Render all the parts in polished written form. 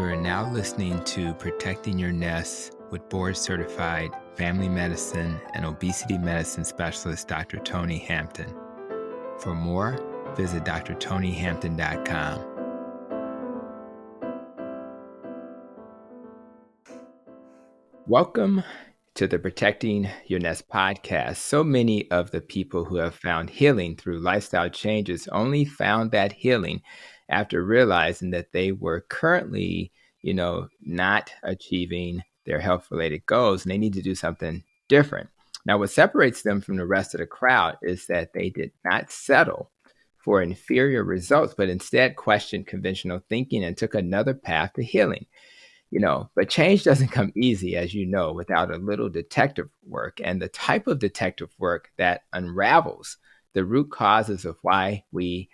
You are now listening to Protecting Your Nest with board-certified family medicine and obesity medicine specialist Dr. Tony Hampton. For more, visit drtonyhampton.com. Welcome to the Protecting Your Nest podcast. So many of the people who have found healing through lifestyle changes only found that healing after realizing that they were currently, not achieving their health-related goals, and they need to do something different. Now, what separates them from the rest of the crowd is that they did not settle for inferior results, but instead questioned conventional thinking and took another path to healing. But change doesn't come easy, as you know, without a little detective work, and the type of detective work that unravels the root causes of why we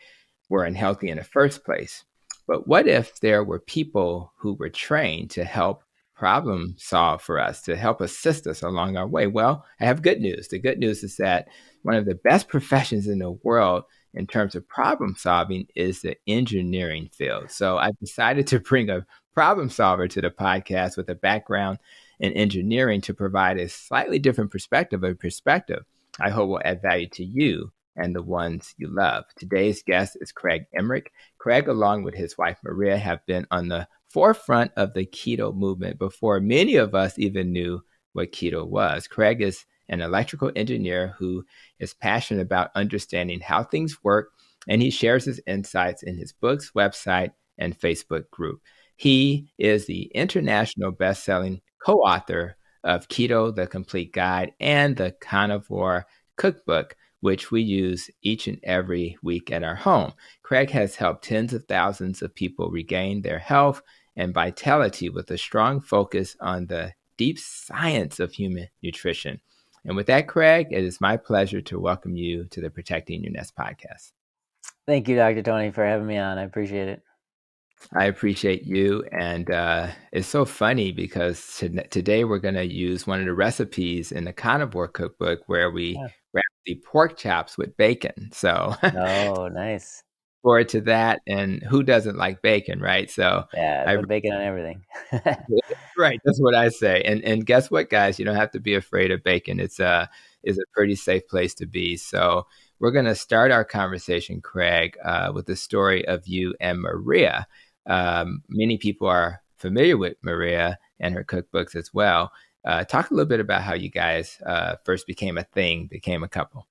were unhealthy in the first place. But what if there were people who were trained to help problem solve for us, to help assist us along our way? Well, I have good news. The good news is that one of the best professions in the world in terms of problem solving is the engineering field. So I've decided to bring a problem solver to the podcast with a background in engineering to provide a slightly different perspective I hope will add value to you and the ones you love. Today's guest is Craig Emmerich. Craig, along with his wife, Maria, have been on the forefront of the keto movement before many of us even knew what keto was. Craig is an electrical engineer who is passionate about understanding how things work, and he shares his insights in his books, website, and Facebook group. He is the international best-selling co-author of Keto, the Complete Guide, and the Carnivore Cookbook, which we use each and every week at our home. Craig has helped tens of thousands of people regain their health and vitality with a strong focus on the deep science of human nutrition. And with that, Craig, it is my pleasure to welcome you to the Protecting Your Nest podcast. Thank you, Dr. Tony, for having me on. I appreciate it. I appreciate you. And it's so funny because today we're going to use one of the recipes in the Carnivore Cookbook where we wrap the pork chops with bacon. So oh, nice. Forward to that. And who doesn't like bacon, right? So yeah, put bacon on everything. Right. That's what I say. And guess what, guys? You don't have to be afraid of bacon. It's a pretty safe place to be. So we're going to start our conversation, Craig, with the story of you and Maria. Many people are familiar with Maria and her cookbooks as well. Talk a little bit about how you guys first became a couple.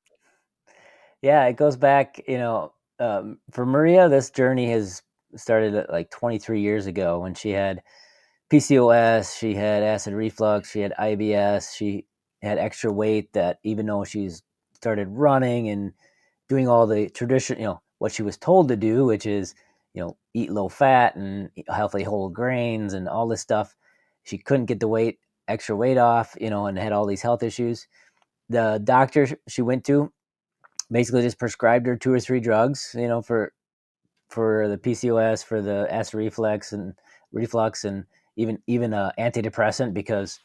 Yeah, it goes back, for Maria, this journey has started like 23 years ago when she had PCOS, she had acid reflux, she had IBS, she had extra weight that even though she's started running and doing all the tradition, what she was told to do, which is, eat low fat and healthy whole grains and all this stuff, she couldn't get the extra weight off, and had all these health issues. The doctor she went to basically just prescribed her 2 or 3 drugs, for the PCOS, for the acid reflux and even antidepressant because,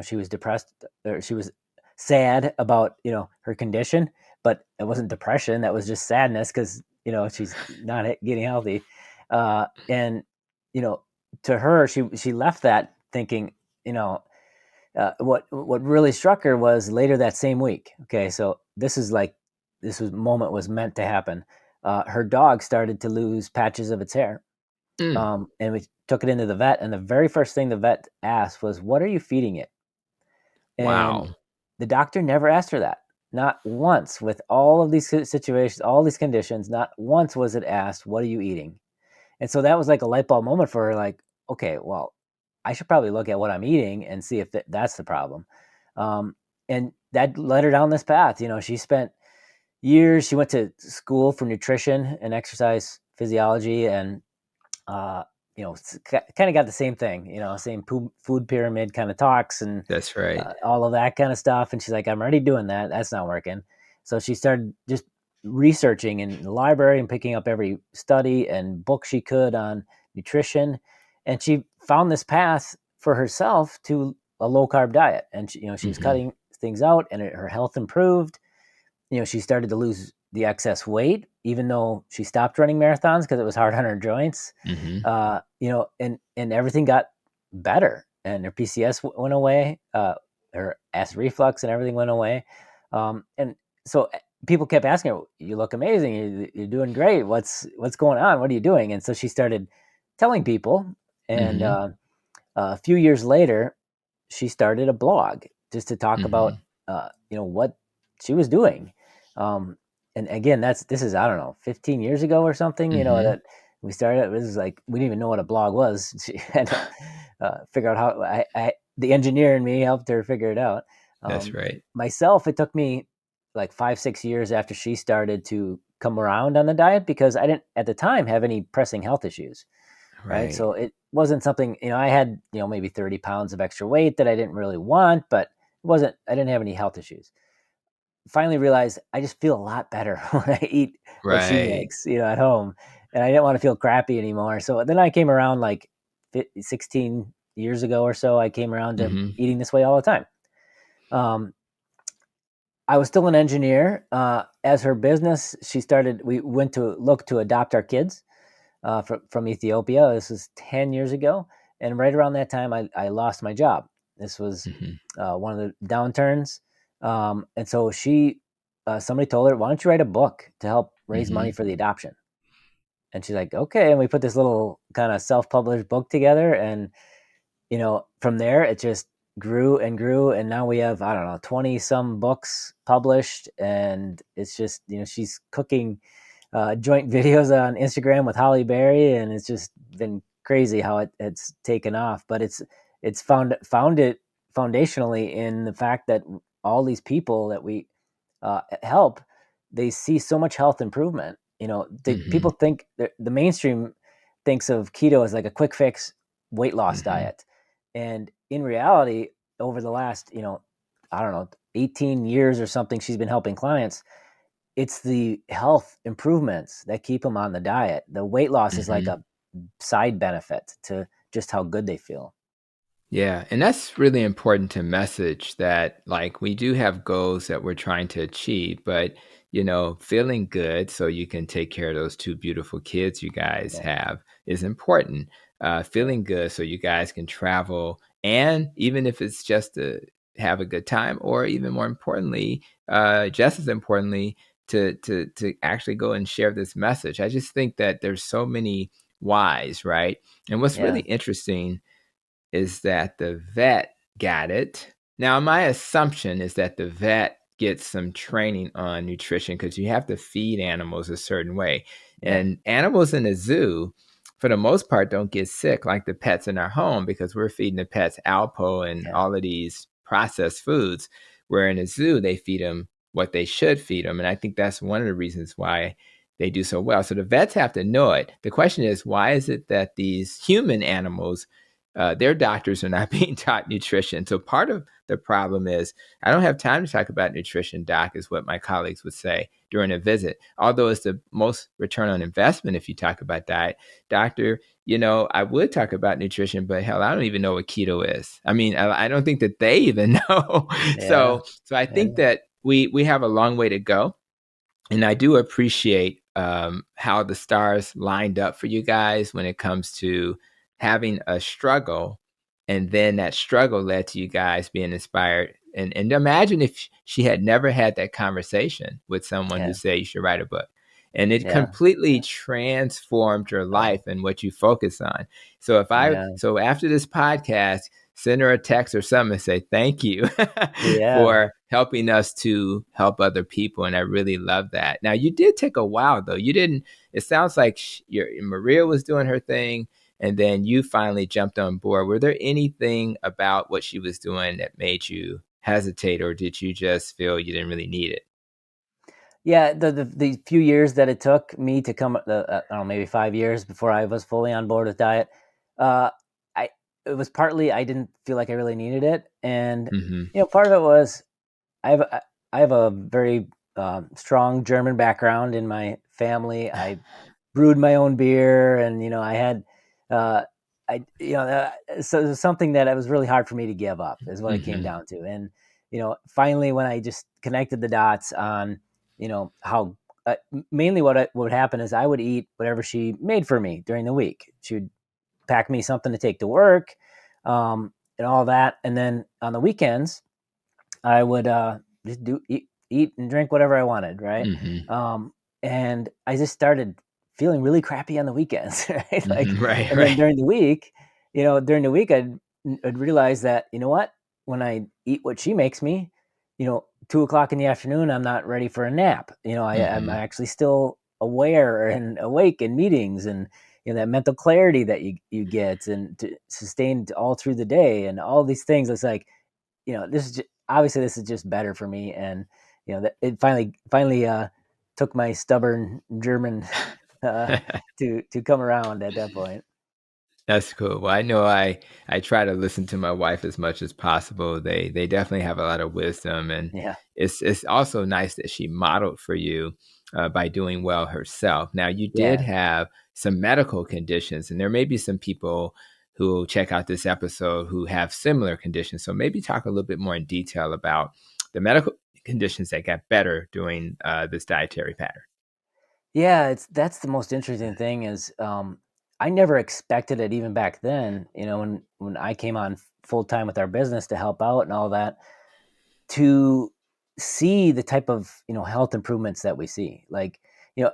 she was depressed or she was sad about, her condition, but it wasn't depression. That was just sadness because, she's not getting healthy. And, to her, she left that thinking, what really struck her was later that same week. Okay. So moment was meant to happen. Her dog started to lose patches of its hair. And we took it into the vet, and the very first thing the vet asked was, "What are you feeding it?" And wow. The doctor never asked her that. Not once, with all of these situations, all these conditions, not once was it asked, "What are you eating?" And so that was like a light bulb moment for her, like, okay, well, I should probably look at what I'm eating and see if that's the problem. And that led her down this path. She spent years, she went to school for nutrition and exercise physiology, and kind of got the same thing, same food pyramid kind of talks and that's right, all of that kind of stuff. And she's like, I'm already doing that. That's not working. So she started just researching in the library and picking up every study and book she could on nutrition. And she found this path for herself to a low carb diet. And she was cutting things out, and her health improved. She started to lose the excess weight, even though she stopped running marathons because it was hard on her joints. Mhm. And everything got better, and her PCS went away, her acid reflux and everything went away. And so people kept asking her, "You look amazing. You're doing great. What's going on? What are you doing?" And so she started telling people. And Mhm. a few years later, she started a blog just to talk about, Mhm. what she was doing. Um, and again, this is, I don't know, 15 years ago or something. Mhm. That we started. It was like we didn't even know what a blog was. She had to figure out how. The engineer in me helped her figure it out. That's right. Myself, it took me like 5, 6 years after she started to come around on the diet, because I didn't at the time have any pressing health issues. Right. Right. So it wasn't something, I had, maybe 30 pounds of extra weight that I didn't really want, but I didn't have any health issues. Finally realized I just feel a lot better when I eat what she Right. makes, at home. And I didn't want to feel crappy anymore. So then I came around like 16 years ago or so. I came around to Mhm. eating this way all the time. Um, I was still an engineer. As her business, we went to look to adopt our kids from Ethiopia. This was 10 years ago. And right around that time, I lost my job. This was Mhm. one of the downturns. And so somebody told her, "Why don't you write a book to help raise money Mhm. for the adoption?" And she's like, "Okay." And we put this little kind of self-published book together. And, from there, it just grew and grew. And now we have, I don't know, 20 some books published. And it's just, she's cooking joint videos on Instagram with Holly Berry, and it's just been crazy how it's taken off. But it's found it foundationally in the fact that all these people that we help, they see so much health improvement. Mhm. People think the mainstream thinks of keto as like a quick fix weight loss Mhm. diet, and in reality, over the last, I don't know, 18 years or something, she's been helping clients. It's the health improvements that keep them on the diet. The weight loss is like Mhm. a side benefit to just how good they feel. Yeah, and that's really important to message that like we do have goals that we're trying to achieve, but feeling good so you can take care of those two beautiful kids you guys Yeah, have is important. yeah, Feeling good so you guys can travel, and even if it's just to have a good time, or even more importantly, just as importantly, to actually go and share this message. I just think that there's so many whys, right? And what's really yeah, interesting is that the vet got it. Now, my assumption is that the vet gets some training on nutrition because you have to feed animals a certain way. yeah, And animals in a zoo, for the most part, don't get sick like the pets in our home because we're feeding the pets Alpo and yeah, all of these processed foods. Where in a zoo, they feed them what they should feed them. And I think that's one of the reasons why they do so well. So the vets have to know it. The question is, why is it that these human animals their doctors are not being taught nutrition? So part of the problem is I don't have time to talk about nutrition, doc, is what my colleagues would say during a visit. Although it's the most return on investment if you talk about diet. Doctor, I would talk about nutrition, but hell, I don't even know what keto is. I mean, I don't think that they even know. yeah, So I yeah, think that we have a long way to go. And I do appreciate how the stars lined up for you guys when it comes to having a struggle, and then that struggle led to you guys being inspired. And imagine if she had never had that conversation with someone who yeah, said you should write a book, and it yeah, completely transformed your life and what you focus on. yeah, So after this podcast, send her a text or something and say thank you yeah. for helping us to help other people. And I really love that. Now, you did take a while, though. You didn't, it sounds like Maria was doing her thing, and then you finally jumped on board. Were there anything about what she was doing that made you hesitate, or did you just feel you didn't really need it? Yeah, the few years that it took me to come, I don't know, maybe 5 years before I was fully on board with diet, uh, I it was partly I didn't feel like I really needed it, and Mm-hmm. part of it was I have I have a very strong German background in my family. I brewed my own beer, and I had uh, so it was something that it was really hard for me to give up, is what it came Mm-hmm. down to. And finally, when I just connected the dots on how mainly what would happen is I would eat whatever she made for me during the week. She would pack me something to take to work, and all that. And then on the weekends, I would just eat and drink whatever I wanted, right? Hmm. And I just started feeling really crappy on the weekends, right? Like, Hmm. Right, and then right. during the week, I'd realize that, you know what, when I eat what she makes me, 2 o'clock in the afternoon, I'm not ready for a nap. I'm Hmm. actually still aware and awake in meetings, and that mental clarity that you get and sustained all through the day and all these things. It's like, this is obviously this is just better for me, and that it finally took my stubborn German uh, to come around at that point. That's cool. Well, I know I try to listen to my wife as much as possible. They definitely have a lot of wisdom, and Yeah, it's also nice that she modeled for you by doing well herself. Now, you did yeah, have some medical conditions, and there may be some people who will check out this episode who have similar conditions. So maybe talk a little bit more in detail about the medical conditions that got better doing this dietary pattern. yeah. That's the most interesting thing is, I never expected it even back then. When I came on full time with our business to help out and all that, to see the type of health improvements that we see. Like, you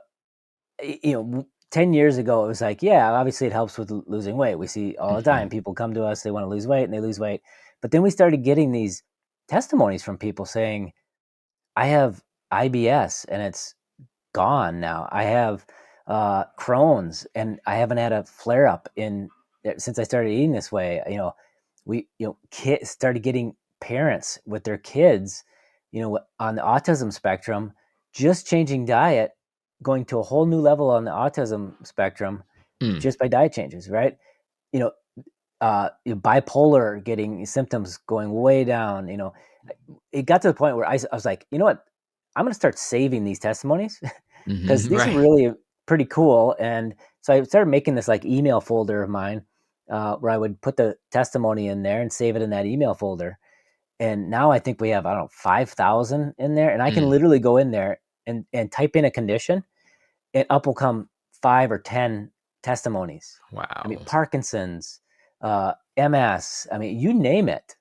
know 10 years ago, it was like, yeah, obviously it helps with losing weight. We see all the time Hmm. people come to us, they want to lose weight and they lose weight. But then we started getting these testimonies from people saying, I have IBS and it's gone now. I have Crohn's and I haven't had a flare up in since I started eating this way. We kids started getting parents with their kids, on the autism spectrum, just changing diet, going to a whole new level on the autism spectrum Mm. just by diet changes, right? You know, bipolar getting symptoms going way down. It got to the point where I was like, you know what, I'm going to start saving these testimonies because Hmm. these are Right. really pretty cool. And so I started making this like email folder of mine, where I would put the testimony in there and save it in that email folder. And now I think we have, I don't know, 5,000 in there. And I can Mm. literally go in there and type in a condition, and up will come 5 or 10 testimonies. I mean, Wow. Parkinson's, MS, I mean, you name it.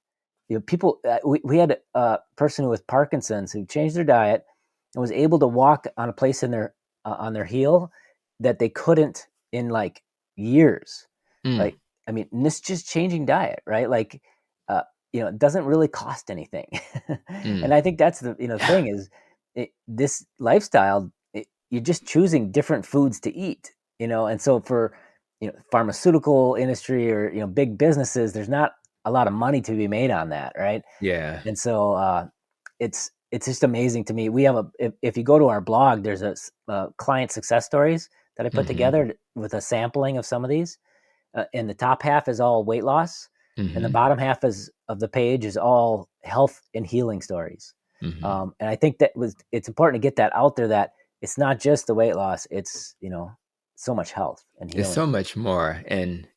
People, we had a person with Parkinson's who changed their diet and was able to walk on a place in their on their heel that they couldn't in like years. Mm. Like, I mean, and this just changing diet, right? Like, it doesn't really cost anything. And Mm. I think that's the thing is, this lifestyle, you're just choosing different foods to eat, and so for pharmaceutical industry or big businesses, there's not a lot of money to be made on that, right? Yeah. And so it's just amazing to me. We have if you go to our blog, there's client success stories that I put Mhm. together with a sampling of some of these. And the top half is all weight loss, and the Mhm. bottom half is of the page is all health and healing stories. Mhm. And I think it's important to get that out there, that it's not just the weight loss; it's so much health and It's so healing. much more, and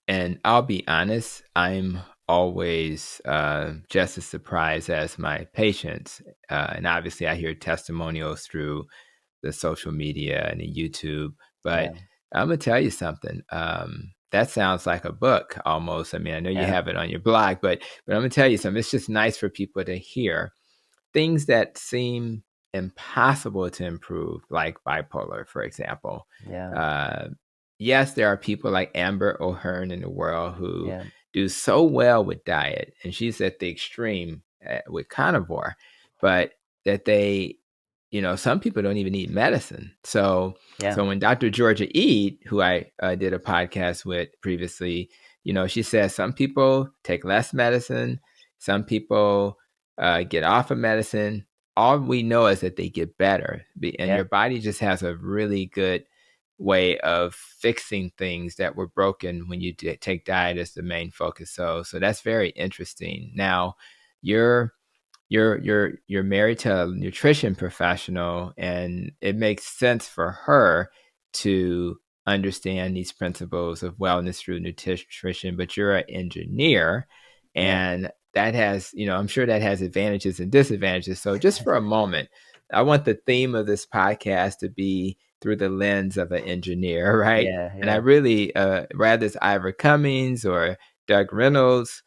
I'll be honest, I'm always, just as surprised as my patients, and obviously I hear testimonials through the social media and the YouTube, but Yeah, Imma tell you something, that sounds like a book almost. I mean, I know you yeah, have it on your blog, but Imma tell you something, it's just nice for people to hear things that seem impossible to improve, like bipolar, for example. yeah, Uh, yes, there are people like Amber O'Hearn in the world who yeah, do so well with diet, and she's at the extreme with carnivore, but that some people don't even need medicine. So, yeah, so when Dr. Georgia Ede, who I did a podcast with previously, she says some people take less medicine, some people get off of medicine. All we know is that they get better, and yeah, your body just has a really good way of fixing things that were broken when you take diet as the main focus. So that's very interesting. Now, you're you're married to a nutrition professional, and it makes sense for her to understand these principles of wellness through nutrition, but you're an engineer, yeah, and that has, I'm sure that has advantages and disadvantages. So just for a moment, I want the theme of this podcast to be through the lens of an engineer, right? Yeah, And I yeah. really, rather it's Ivor Cummings or Doug Reynolds,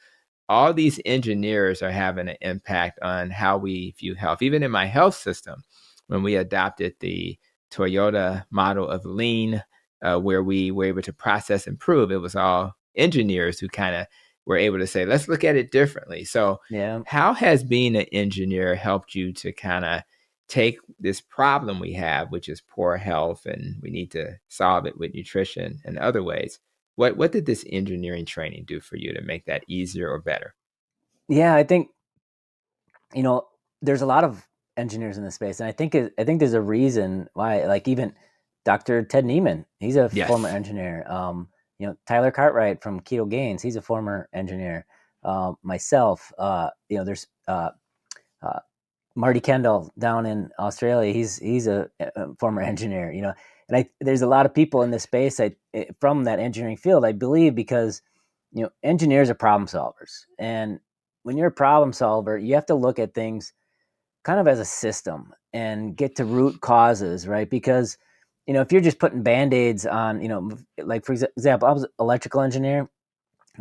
all these engineers are having an impact on how we view health. Even in my health system, when we adopted the Toyota model of lean, where we were able to process and improve, it was all engineers who kind of were able to say, let's look at it differently. So, Yeah. how has being an engineer helped you to kind of take this problem we have, which is poor health, and we need to solve it with nutrition and other ways? What did this engineering training do for you to make that easier or better? Yeah, I think, you know, there's a lot of engineers in this space, and I think there's a reason why. Like even Dr. Ted Neiman, he's a former Yes. engineer. You know, Tyler Cartwright from Keto Gains, he's a former engineer. Myself, you know, there's uh, Marty Kendall down in Australia. He's a former engineer. You know, and there's a lot of people in this space from that engineering field. I believe because you know engineers are problem solvers, and when you're a problem solver, you have to look at things kind of as a system and get to root causes, right? Because you know if you're just putting band-aids on, you know, like for example, I was an electrical engineer,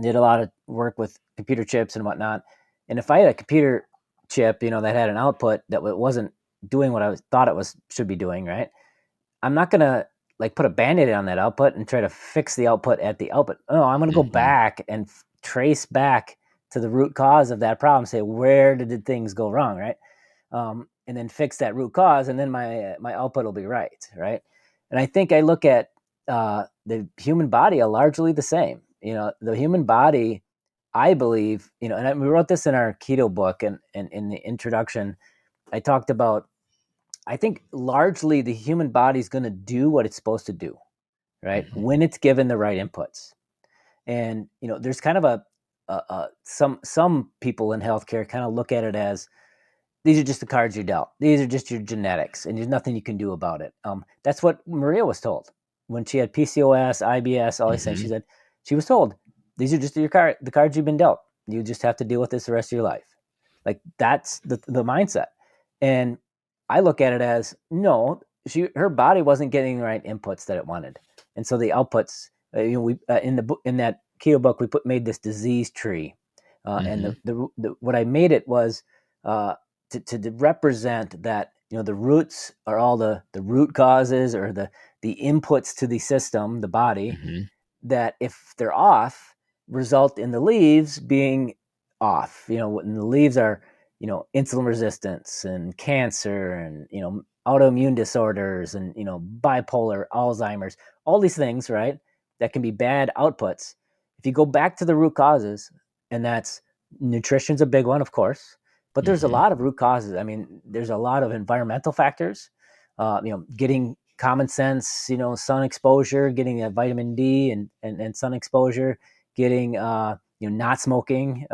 did a lot of work with computer chips and whatnot. And if I had a computer chip, you know, that had an output that wasn't doing what thought it was should be doing, right? I'm not gonna like put a band-aid on that output and try to fix the output at the output. No, I'm gonna go Hmm. back and trace back to the root cause of that problem. Say where did things go wrong, right? And then fix that root cause, and then my output will be right, right? And I think I look at the human body are largely the same. You know, the human body, I believe, you know, and we wrote this in our keto book, and in the introduction, I talked about. I think largely the human body is going to do what it's supposed to do, right? Hmm. When it's given the right inputs. And you know, there's kind of some people in healthcare kind of look at it as these are just the cards you're dealt. These are just your genetics, and there's nothing you can do about it. That's what Maria was told when she had PCOS, IBS, all these things. She Hmm. said she was told these are just the cards you've been dealt. You just have to deal with this the rest of your life. Like that's the mindset. And I look at it as no, her body wasn't getting the right inputs that it wanted, and so the outputs. You know, we in the book in that keto book we made this disease tree, and Hmm. the what I made it was. Uh, to represent that you know the roots are all the root causes or the inputs to the system, the body, Hmm. that if they're off result in the leaves being off. You know, when the leaves are, you know, insulin resistance and cancer and, you know, autoimmune disorders and, you know, bipolar, Alzheimer's, all these things, right? That can be bad outputs. If you go back to the root causes, and that's nutrition's a big one, of course, but there's a Hmm. lot of root causes. I mean, there's a lot of environmental factors, you know, getting common sense, you know, sun exposure, getting a vitamin D and sun exposure, getting, you know, not smoking,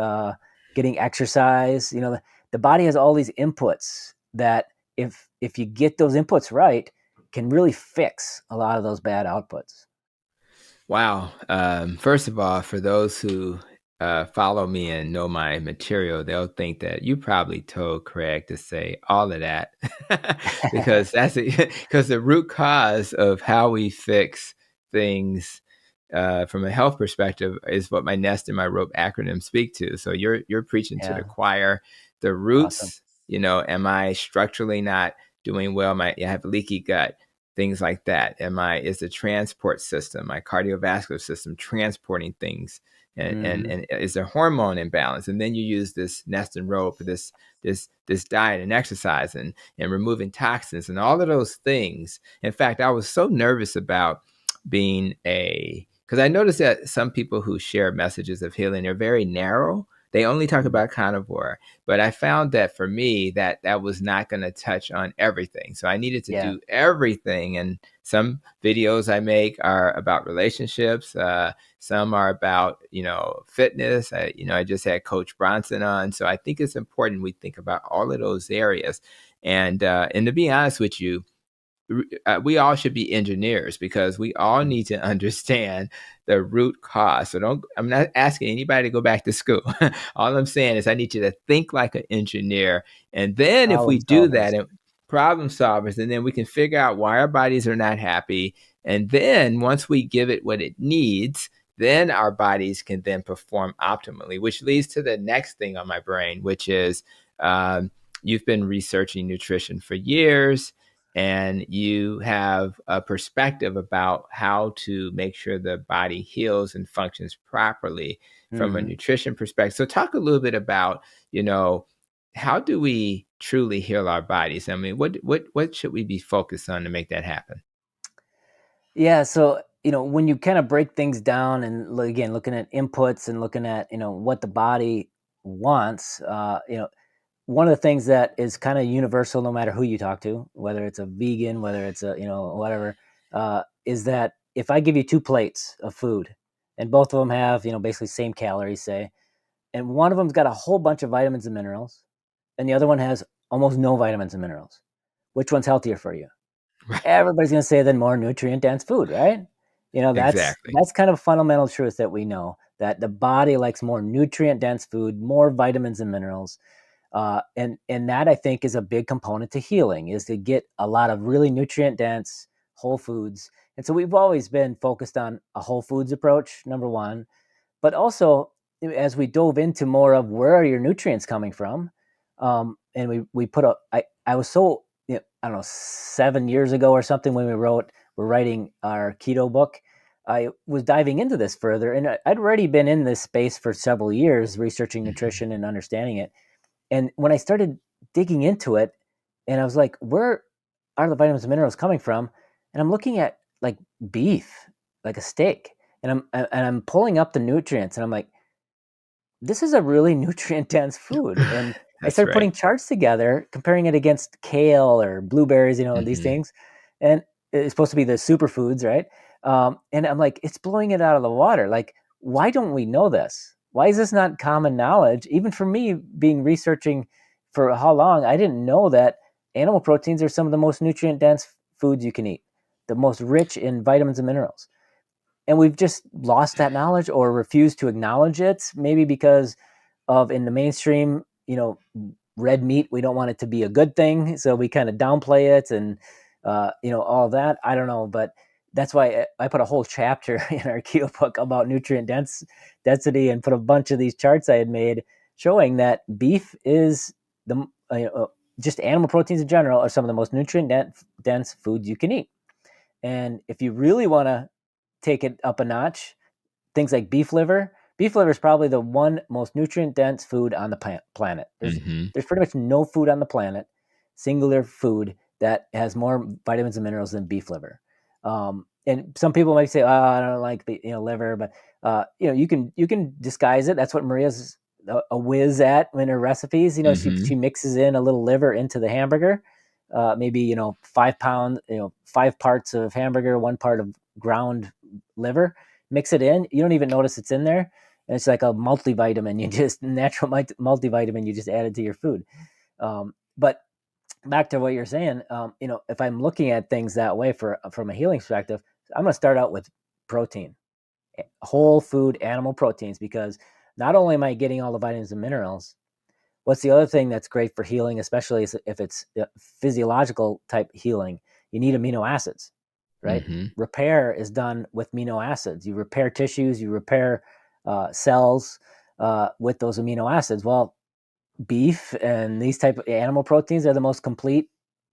getting exercise. You know, the body has all these inputs that if you get those inputs right, can really fix a lot of those bad outputs. Wow. First of all, for those who follow me and know my material, they'll think that you probably told Craig to say all of that because because the root cause of how we fix things from a health perspective is what my nest and my rope acronym speak to. So you're preaching to the Yeah, choir. The awesome. roots, you know, am I structurally not doing well? I have leaky gut, things like that. Is the transport system, my cardiovascular system, transporting things, Hmm. and is there hormone imbalance? And then you use this nest and rope, this diet and exercise, and removing toxins and all of those things. In fact, I was so nervous about being a because I noticed that some people who share messages of healing are very narrow. They only talk Hmm. about carnivore, but I found that for me, that was not going to touch on everything. So I needed to Yeah. do everything. And some videos I make are about relationships. Some are about, you know, fitness. I just had Coach Bronson on. So I think it's important we think about all of those areas. And to be honest with you, we all should be engineers because we all Mm. need to understand the root cause. So I'm not asking anybody to go back to school. All I'm saying is I need you to think like an engineer. And then if we Problem do solvers. that, problem solvers, and then we can figure out why our bodies are not happy. And then once we give it what it needs, then our bodies can then perform optimally, which leads to the next thing on my brain, which is you've been researching nutrition for years, and you have a perspective about how to make sure the body heals and functions properly from a Mm-hmm. nutrition perspective. So talk a little bit about, how do we truly heal our bodies? I mean, what should we be focused on to make that happen? Yeah, so when you kind of break things down and again looking at inputs and looking at what the body wants, one of the things that is kind of universal, no matter who you talk to, whether it's a vegan, whether it's a whatever, is that if I give you two plates of food and both of them have basically same calories, say, and one of them's got a whole bunch of vitamins and minerals, and the other one has almost no vitamins and minerals, which one's healthier for you? Right. Everybody's going to say the more nutrient dense food, right? That's Exactly. that's kind of fundamental truth that we know that the body likes more nutrient dense food, more vitamins and minerals, and that I think is a big component to healing, is to get a lot of really nutrient dense whole foods. And so we've always been focused on a whole foods approach, number one, but also as we dove into more of where are your nutrients coming from, and we put I was so I don't know 7 years ago or something when we're writing our keto book. I was diving into this further, and I'd already been in this space for several years, researching Mhm. nutrition and understanding it. And when I started digging into it, and I was like, where are the vitamins and minerals coming from? And I'm looking at like beef, like a steak, and I'm pulling up the nutrients, and I'm like, this is a really nutrient dense food. And I That's started right. putting charts together, comparing it against kale or blueberries, these Mhm. things. And it's supposed to be the superfoods, right? And I'm like, it's blowing it out of the water. Like, why don't we know this? Why is this not common knowledge? Even for me, being researching for how long, I didn't know that animal proteins are some of the most nutrient dense foods you can eat, the most rich in vitamins and minerals, and we've just lost that knowledge or refused to acknowledge it, maybe because of in the mainstream, red meat, we don't want it to be a good thing, so we kind of downplay it, and all that, I don't know, but that's why I put a whole chapter in our keto book about density, and put a bunch of these charts I had made showing that beef is the just animal proteins in general are some of the most nutrient dense foods you can eat. And if you really want to take it up a notch, things like beef liver. Beef liver is probably the one most nutrient dense food on the planet. Mhm. There's pretty much no food on the planet, singular food, that has more vitamins and minerals than beef liver. And some people might say, "Oh, I don't like the liver," but you can disguise it. That's what Maria's a whiz at in her recipes. She Mhm. mixes in a little liver into the hamburger. Maybe 5 pound, 5 parts of hamburger, 1 part of ground liver, mix it in. You don't even notice it's in there. And it's like a multivitamin. You just natural multivitamin. You just added to your food. But back to what you're saying, if I'm looking at things that way from a healing perspective, I'm going to start out with protein, whole food animal proteins, because not only am I getting all the vitamins and minerals, what's the other thing that's great for healing, especially if it's physiological type healing? You need amino acids, right? Mhm. Repair is done with amino acids. You repair tissues, you repair cells with those amino acids. Well, beef and these type of animal proteins are the most complete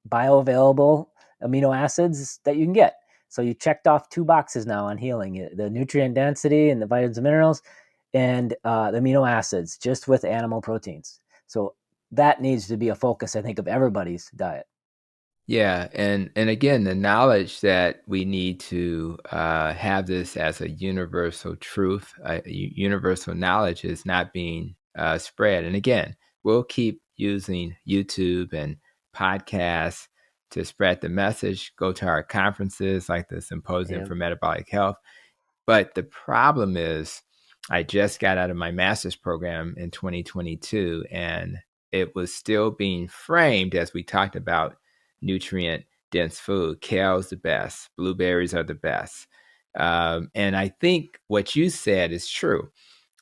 bioavailable amino acids that you can get. So you checked off two boxes now on healing: the nutrient density and the vitamins and minerals, and the amino acids just with animal proteins. So that needs to be a focus, I think, of everybody's diet. Yeah, and again, the knowledge that we need to have this as a universal truth, universal knowledge is not being spread. And again, we'll keep using YouTube and podcasts to spread the message. Go to our conferences like the Symposium Yeah. for Metabolic Health. But the problem is, I just got out of my master's program in 2022, and it was still being framed as we talked about nutrient dense food. Kale's the best, blueberries are the best. And I think what you said is true.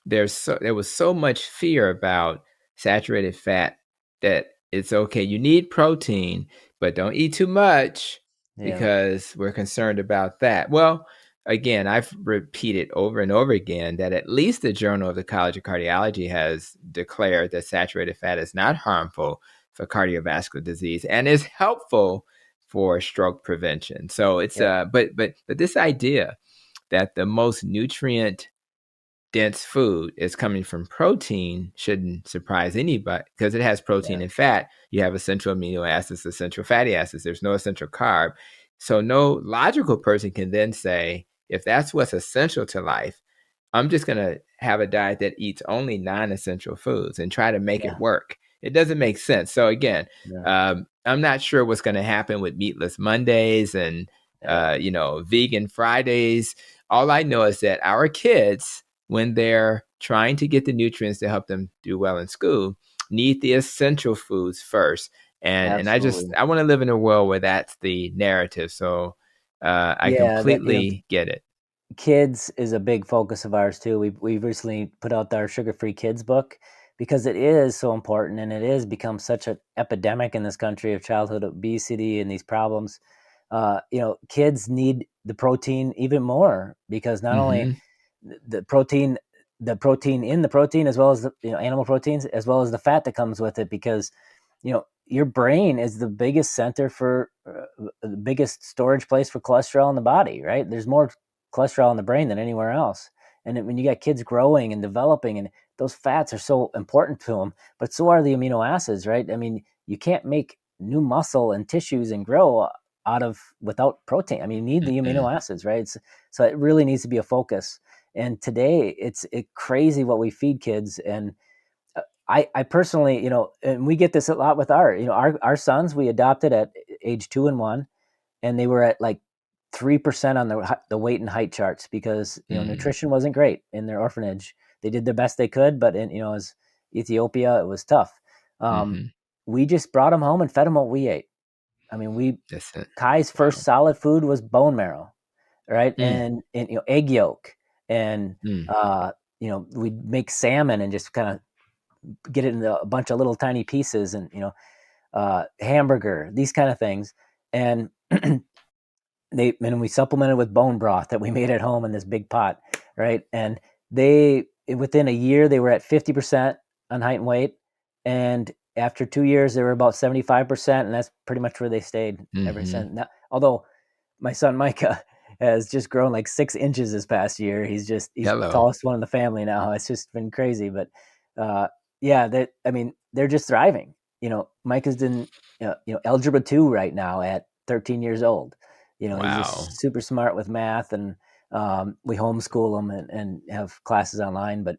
There was so much fear about saturated fat that it's okay. You need protein, but don't eat too much Yeah. because we're concerned about that. Well, again, I've repeated over and over again that at least the Journal of the College of Cardiology has declared that saturated fat is not harmful for cardiovascular disease and is helpful for stroke prevention. So it's Yep. but this idea that the most nutrient dense food is coming from protein shouldn't surprise anybody because it has protein Yeah. and fat. You have essential amino acids, essential fatty acids. There's no essential carb. So no logical person can then say, if that's what's essential to life, I'm just going to have a diet that eats only non-essential foods and try to make it Yeah. work. It doesn't make sense. So again, Yeah. I'm not sure what's going to happen with meatless Mondays and Yeah. vegan Fridays. All I know is that our kids, when they're trying to get the nutrients to help them do well in school, need the essential foods first. And Absolutely. I want to live in a world where that's the narrative. So I Yeah. That, completely get it. kids is a big focus of ours too. We've recently put out our sugar-free kids book because it is so important, and it has become such an epidemic in this country of childhood obesity and these problems. Kids need the protein even more because not only Hmm. the protein, the protein in the protein, as well as the animal proteins, as well as the fat that comes with it, because your brain is the biggest center for the biggest storage place for cholesterol in the body, right? There's more cholesterol in the brain than anywhere else. And when you got kids growing and developing, and those fats are so important to them, but so are the amino acids, right? I mean, you can't make new muscle and tissues and grow out of without protein. I mean, you need the amino acids, right? So it really needs to be a focus. And today, it's crazy what we feed kids. And I personally, and we get this a lot with our sons. We adopted at age 2 and 1, and they were at like 3% on the weight and height charts because Mm. nutrition wasn't great in their orphanage. They did the best they could, but as Ethiopia, it was tough. Um, Mhm. we just brought them home and fed them what we ate. I mean, That's it. Kai's first Wow. solid food was bone marrow, right? Mm, And egg yolk, and mm, we'd make salmon and just kind of get it into a bunch of little tiny pieces, and hamburger, these kind of things. And we supplemented with bone broth that we made at home in this big pot, right? And they within a year they were at 50% on height and weight, and after 2 years they were about 75%, and that's pretty much where they stayed ever mhm. since. Now, although my son Micah has just grown like 6 inches this past year. He's the Hello. tallest one in the family now. It's just been crazy, but uh, yeah, that I mean, they're just thriving. Micah's in algebra 2 right now at 13 years old. He's Wow. just super smart with math, and we homeschool him and have classes online. But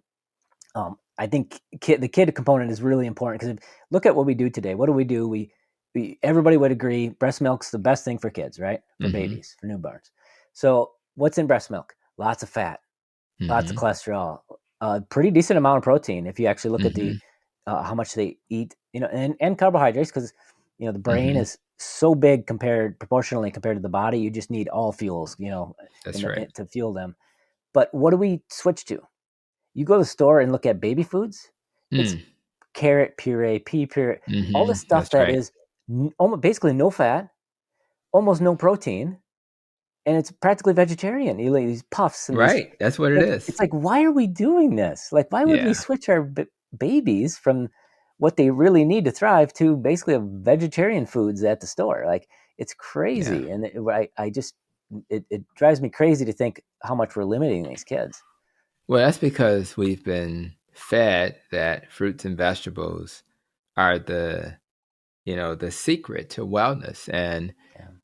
I think the kid component is really important because look at what we do today. What do we do? Everybody would agree breast milk's the best thing for kids, right? For Mhm, babies, for newborns. So what's in breast milk? Lots of fat, lots of mhm, cholesterol, a pretty decent amount of protein if you actually look at the mhm, how much they eat, and carbohydrates, because the brain mhm. is so big proportionally compared to the body. You just need all fuels, That's right. to fuel them. But what do we switch to? You go to the store and look at baby foods. It's Mm, carrot puree, pea puree, all the mhm. stuff That's that right. is almost basically no fat, almost no protein, and it's practically vegetarian. You like these puffs and these. Right. That's what it It's is. like, why are we doing this? Like, why would we Yeah. switch our babies from what they really need to thrive to basically a vegetarian foods at the store? Like, it's Yeah. crazy, and I just it drives me crazy to think how much we're limiting these kids. Well, that's because we've been fed that fruits and vegetables are the secret to wellness.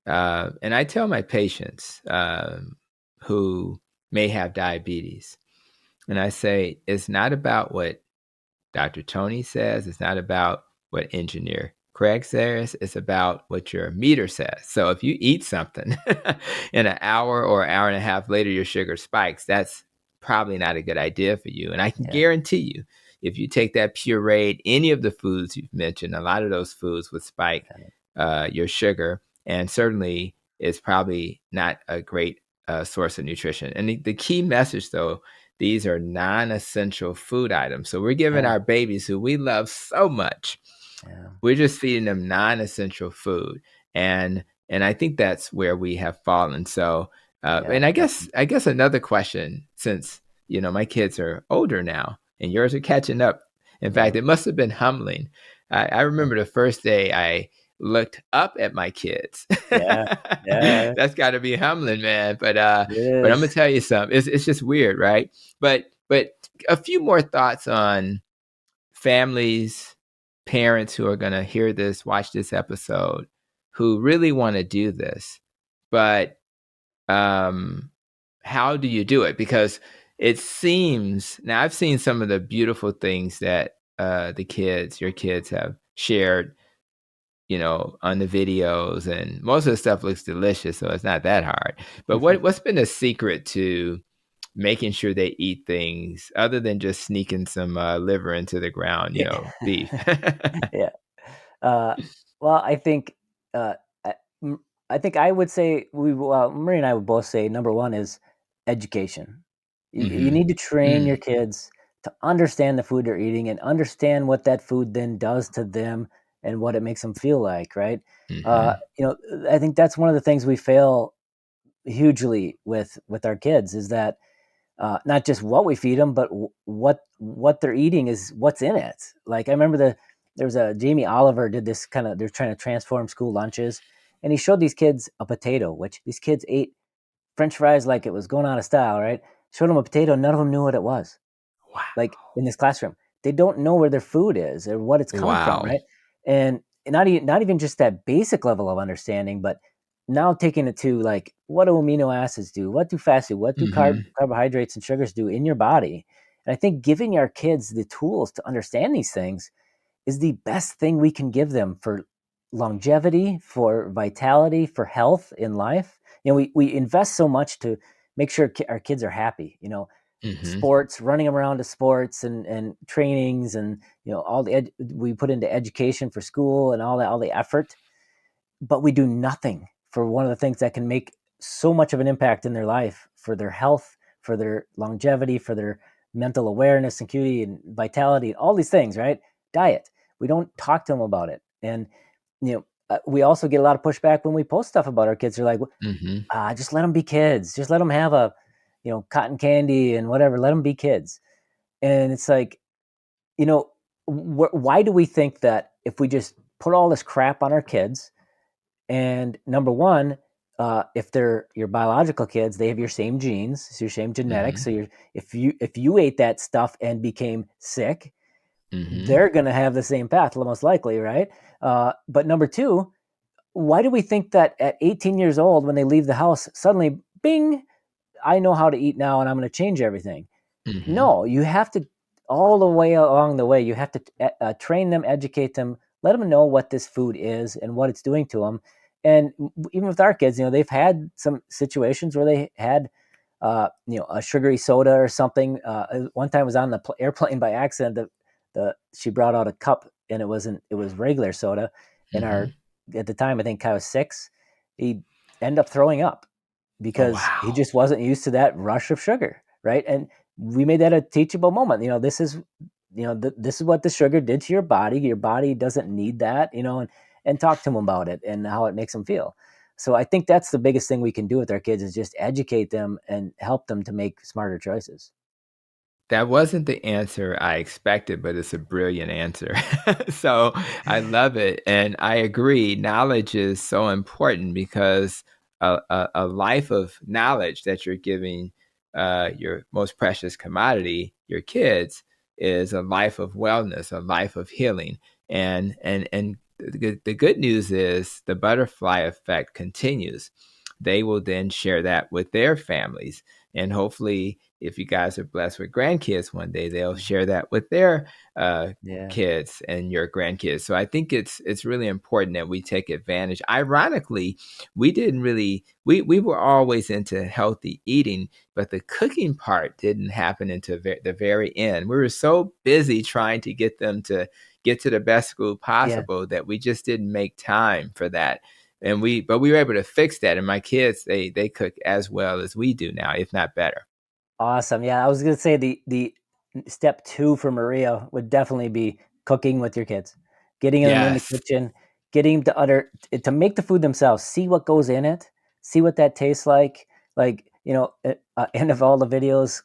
Yeah, And I tell my patients who may have diabetes, and I say, it's not about what Dr. Tony says. It's not about what engineer Craig says. It's about what your meter says. So if you eat something in an hour or an hour and a half later, your sugar spikes, that's probably not a good idea for you. And I can yeah, guarantee you, if you take that pureed, any of the foods you've mentioned, a lot of those foods would spike your sugar. And certainly it's probably not a great source of nutrition. And the key message, though, these are non-essential food items. So we're giving yeah, our babies who we love so much, yeah, we're just feeding them non-essential food. And I think that's where we have fallen. So, Yeah, and I guess definitely. I guess another question, since my kids are older now and yours are catching up. In Yeah, fact, it must have been humbling. I yeah, remember the first day I looked up at my kids. yeah, yeah. That's got to be humbling, man. It But I'm gonna is. tell you something. It's just weird, right? But a few more thoughts on families, parents who are gonna hear this, watch this episode, who really want to do this, but um, how do you do it? Because it seems now I've seen some of the beautiful things that your kids have shared, on the videos, and most of the stuff looks delicious, so it's not that hard. But what's been the secret to making sure they eat things other than just sneaking some liver into the ground, Yeah. beef? Yeah. Uh, well, uh, I, m- I think I would say Marie and I would both say number one is education. You Mhm. need to train your Mm. kids to understand the food they're eating and understand what that food then does to them and what it makes them feel like, right? Mhm. I think that's one of the things we fail hugely with our kids is that not just what we feed them, but what they're eating is what's in it. Like I remember there was a Jamie Oliver did this kind of they're trying to transform school lunches, and he showed these kids a potato, which these kids ate French fries like it was going out of style, right? Showed them a potato, none of them knew what it was. Like Wow. in this classroom, they don't know where their food is or what it's coming from, Wow. right? And not even just that basic level of understanding, but now taking it to like what do amino acids do? What do fats do? What do Mhm. carbohydrates and sugars do in your body? And I think giving our kids the tools to understand these things is the best thing we can give them for longevity, for vitality, for health in life. We invest so much to make sure our kids are happy. Mhm. Sports, running them around to sports and trainings, and all we put into education for school and all the effort, but we do nothing for one of the things that can make so much of an impact in their life, for their health, for their longevity, for their mental awareness and acuity and vitality, all these things, right? Diet. We don't talk to them about it. And, we also get a lot of pushback when we post stuff about our kids. They're like, Mhm. just let them be kids. Just let them have cotton candy and whatever. Let them be kids. And it's like, you know, why do we think that if we just put all this crap on our kids, and number one, if they're your biological kids, they have your same genes, so your same genetics. Mhm. So if you ate that stuff and became sick, Mhm. they're going to have the same path, most likely, right? But number two, why do we think that at 18 years old, when they leave the house, suddenly, bing, I know how to eat now, and I'm going to change everything? Mhm. No, you have to all the way along the way. You have to train them, educate them, let them know what this food is and what it's doing to them. And even with our kids, they've had some situations where they had, a sugary soda or something. One time I was on the airplane by accident. She brought out a cup and it was regular soda. And Mhm. at the time, I think I was 6. He ended up throwing up Oh, because he wow. just wasn't used to that rush of sugar, right? And we made that a teachable moment. This is what the sugar did to your body. Your body doesn't need that, and talk to them about it and how it makes them feel. So I think that's the biggest thing we can do with our kids is just educate them and help them to make smarter choices. That wasn't the answer I expected, but it's a brilliant answer. So I love it. And I agree. Knowledge is so important because a life of knowledge that you're giving your most precious commodity, your kids, is a life of wellness, a life of healing. And the good news is the butterfly effect continues. They will then share that with their families. And hopefully, if you guys are blessed with grandkids one day, they'll Mhm. share that with their Yeah. kids and your grandkids. So I think it's really important that we take advantage. Ironically, we didn't really we were always into healthy eating, but the cooking part didn't happen until the very end. We were so busy trying to get them to get to the best school Yeah. possible that we just didn't make time for that. But we were able to fix that, and my kids, they cook as well as we do now, if not better. Awesome. Yeah, I was gonna say the step two for Maria would definitely be cooking with your kids, getting them in the Yes. kitchen, getting to make the food themselves, see what goes in it, see what that tastes like. Like, end of all the videos,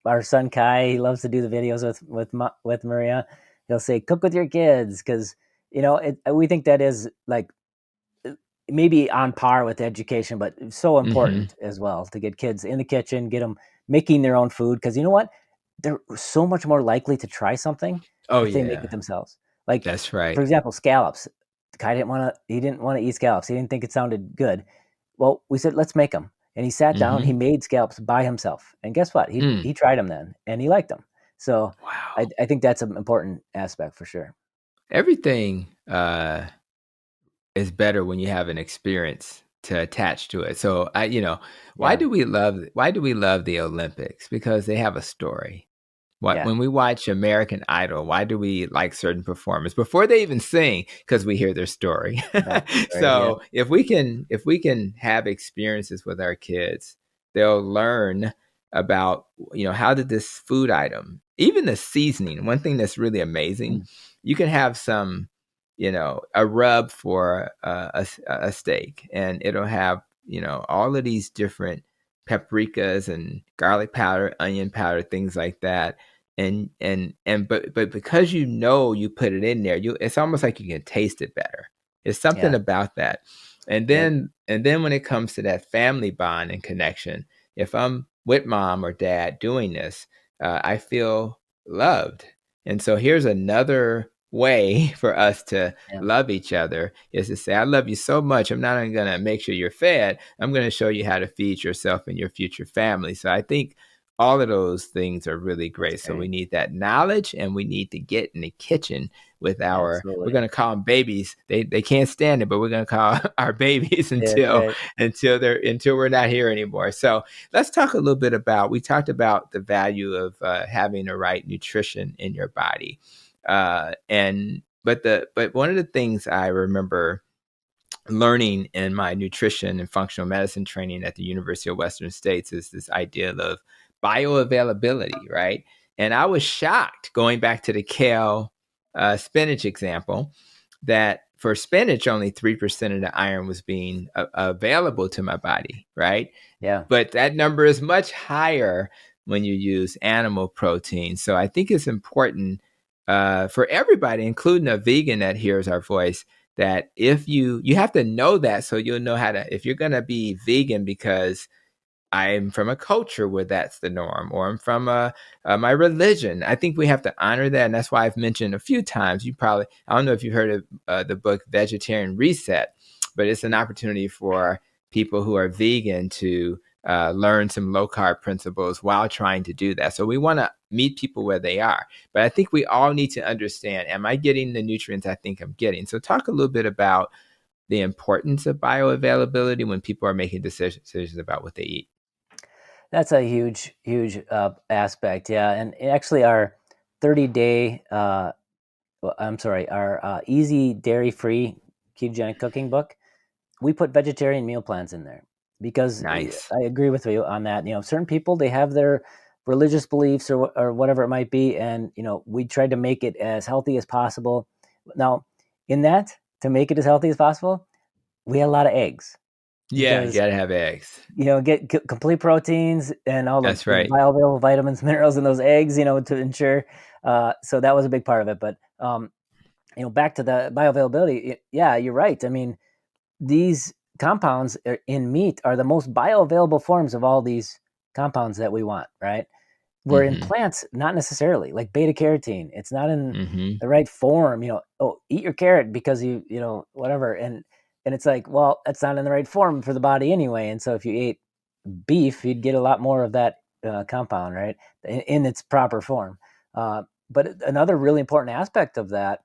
our son Kai, he loves to do the videos with Maria. He'll say, "Cook with your kids," because we think that is like maybe on par with education, but so Mhm. important as well to get kids in the kitchen, get them making their own food. Because you know what? They're so much more likely to try something Oh, if they make it yeah. themselves. Like, That's for right. example, scallops. Kai he didn't want to eat scallops. He didn't think it sounded good. Well, we said, let's make them. And he sat down, he Mhm. made scallops by himself. And guess what? Mm. He tried them then and he liked them. So Wow. I think that's an important aspect for sure. Everything, is better when you have an experience to attach to it. So, Yeah. why do we love the Olympics? Because they have a story. What Yeah. When we watch American Idol, why do we like certain performers before they even sing? Because we hear their story. Backstory. Yeah. So if we can have experiences with our kids, they'll learn about how did this food item, even the seasoning. One thing that's really amazing, Mm. you can have some, a rub for a steak, and it'll have all of these different paprikas and garlic powder, onion powder, things like that, but because you put it in there, it's almost like you can taste it better. It's something Yeah. about that. And Yep. then when it comes to that family bond and connection, if I'm with mom or dad doing this, I feel loved. And so here's another way for us to Yeah. love each other, is to say, I love you so much. I'm not only going to make sure you're fed, I'm going to show you how to feed yourself and your future family. So I think all of those things are really That's great. So we great. need that knowledge, and we need to get in the kitchen with we're Absolutely. going to call them babies. They can't stand it, but we're going to call our babies Yeah, that's until right. we're not here anymore. So let's talk a little bit we talked about the value of having the right nutrition in your body. But one of the things I remember learning in my nutrition and functional medicine training at the University of Western States is this idea of bioavailability, right? And I was shocked, going back to the kale spinach example, that for spinach, only 3% of the iron was being available to my body, right? Yeah. But that number is much higher when you use animal protein. So I think it's important for everybody, including a vegan that hears our voice, that if you have to know that, so you'll know how to, if you're going to be vegan because I'm from a culture where that's the norm, or I'm from my religion. I think we have to honor that, and that's why I've mentioned a few times. I don't know if you've heard of the book Vegetarian Reset, but it's an opportunity for people who are vegan to learn some low carb principles while trying to do that. So we want to meet people where they are, but I think we all need to understand: am I getting the nutrients I think I'm getting? So talk a little bit about the importance of bioavailability when people are making decisions about what they eat. That's a huge, huge aspect. Yeah. And actually, our 30-day, I'm sorry, our easy dairy free ketogenic cooking book, we put vegetarian meal plans in there because Nice. I agree with you on that. Certain people, they have their religious beliefs or whatever it might be. And, we tried to make it as healthy as possible. Now, in that, to make it as healthy as possible, we had a lot of eggs Yeah, you because gotta have eggs. get complete proteins and all That's the right. bioavailable vitamins, minerals in those eggs, to ensure. So that was a big part of it. But back to the bioavailability. Yeah, you're right. I mean, these compounds in meat are the most bioavailable forms of all these compounds that we want. Right? Where in Mhm, plants, not necessarily. Like beta carotene, it's not in mhm. the right form. Oh, eat your carrot because whatever, and it's like, well, that's not in the right form for the body anyway. And so if you ate beef, you'd get a lot more of that compound, right, in its proper form. But another really important aspect of that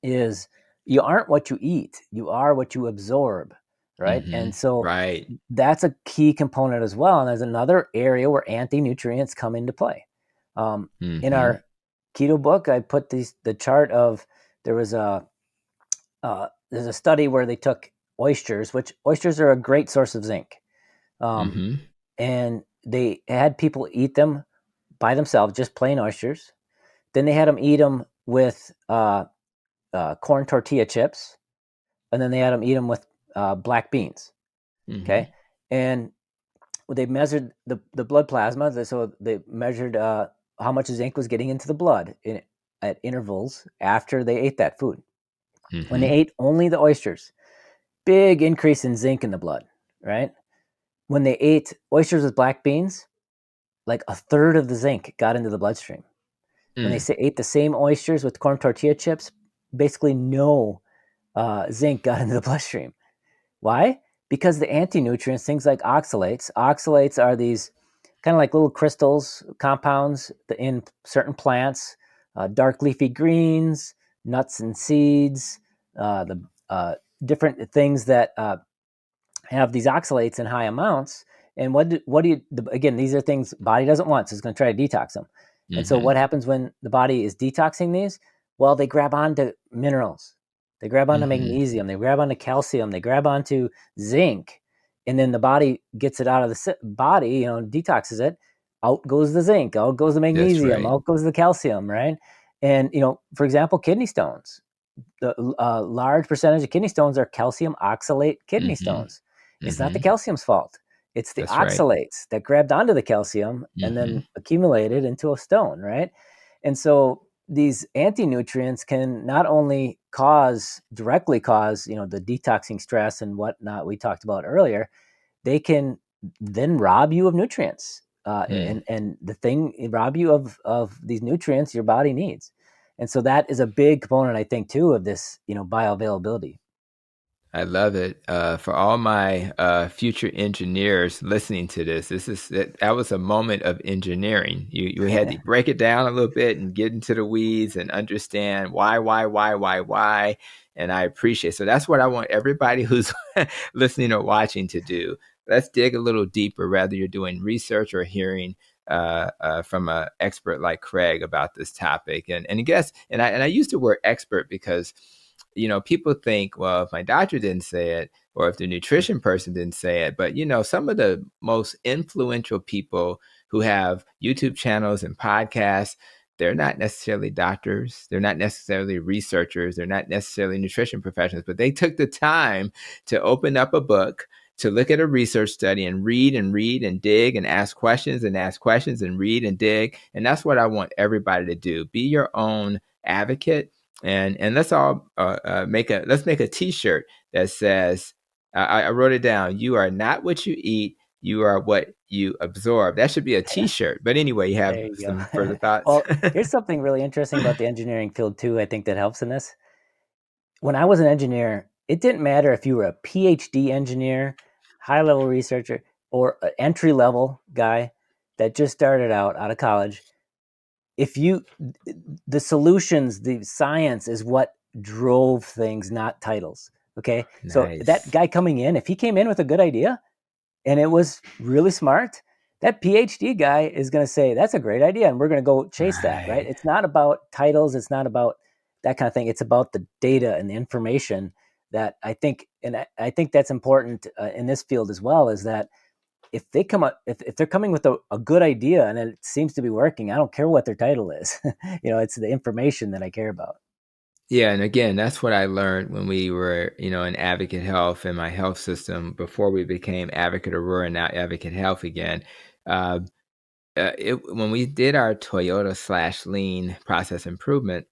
is you aren't what you eat, you are what you absorb, right? And Mhm. so Right. that's a key component as well. And there's another area where anti-nutrients come into play. In Mhm. our keto book, I put the chart of there was there's a study where they took oysters, which oysters are a great source of zinc, um, Mhm. and they had people eat them by themselves, just plain oysters. Then they had them eat them with corn tortilla chips, and then they had them eat them with black beans. Mm-hmm. Okay, and they measured the blood plasma. So they measured how much zinc was getting into the blood at intervals after they ate that food. When they Mm-hmm. ate only the oysters, big increase in zinc in the blood, right? When they ate oysters with black beans, like a third of the zinc got into the bloodstream. When they Mm. ate the same oysters with corn tortilla chips, basically no zinc got into the bloodstream. Why? Because the anti-nutrients, things like oxalates are these kind of like little crystals, compounds in certain plants, dark leafy greens, nuts and seeds, the different things that have these oxalates in high amounts. And what do you, again, these are things body doesn't want, so it's going to try to detox them. And so Mm-hmm. what happens when the body is detoxing these? Well, they grab onto minerals. They grab onto Mm-hmm. magnesium, they grab onto calcium, they grab onto zinc, and then the body gets it out of the body, detoxes it. Out goes the zinc, out goes the That's magnesium, right. out goes the calcium, right? And for example, kidney stones, the large percentage of kidney stones are calcium oxalate kidney Mm-hmm. stones. It's not the Mm-hmm. calcium's fault. It's the That's right. oxalates that grabbed onto the calcium and Mm-hmm. then accumulated into a stone, right? And so these anti-nutrients can not only directly cause, the detoxing stress and whatnot we talked about earlier, they can then rob you of nutrients. Mm. And the thing rob you of these nutrients your body needs. And so that is a big component, I think, too, of this, bioavailability. I love it. For all my future engineers listening to this, that was a moment of engineering. You had to break it down a little bit and get into the weeds and understand why, and I appreciate it. So that's what I want everybody who's listening or watching to do. Let's dig a little deeper, whether you're doing research or hearing from an expert like Craig about this topic. And I guess, and I use the word expert because people think, well, if my doctor didn't say it, or if the nutrition person didn't say it, but some of the most influential people who have YouTube channels and podcasts, they're not necessarily doctors, they're not necessarily researchers, they're not necessarily nutrition professionals, but they took the time to open up a book, to look at a research study and read and dig and ask questions and read and dig. And that's what I want everybody to do. Be your own advocate, and let's all make a T-shirt that says, I wrote it down. You are not what you eat. You are what you absorb. That should be a T-shirt. But anyway, you have There you some go. further thoughts? Well, here's something really interesting about the engineering field, too, I think that helps in this. When I was an engineer, it didn't matter if you were a PhD engineer, high level researcher, or an entry level guy that just started out of college. If you, the solutions, the science is what drove things, not titles. Okay. So that Nice. guy coming in, if he came in with a good idea and it was really smart, that PhD guy is going to say, that's a great idea. And we're going to go chase that, right? Right. It's not about titles. It's not about that kind of thing. It's about the data and the information that I think, and I think that's important in this field as well, is that if they come up, if they're coming with a good idea and it seems to be working, I don't care what their title is. It's the information that I care about. Yeah, and again, that's what I learned when we were, in Advocate Health in my health system before we became Advocate Aurora and now Advocate Health again. Uh, when we did our Toyota slash lean process improvement,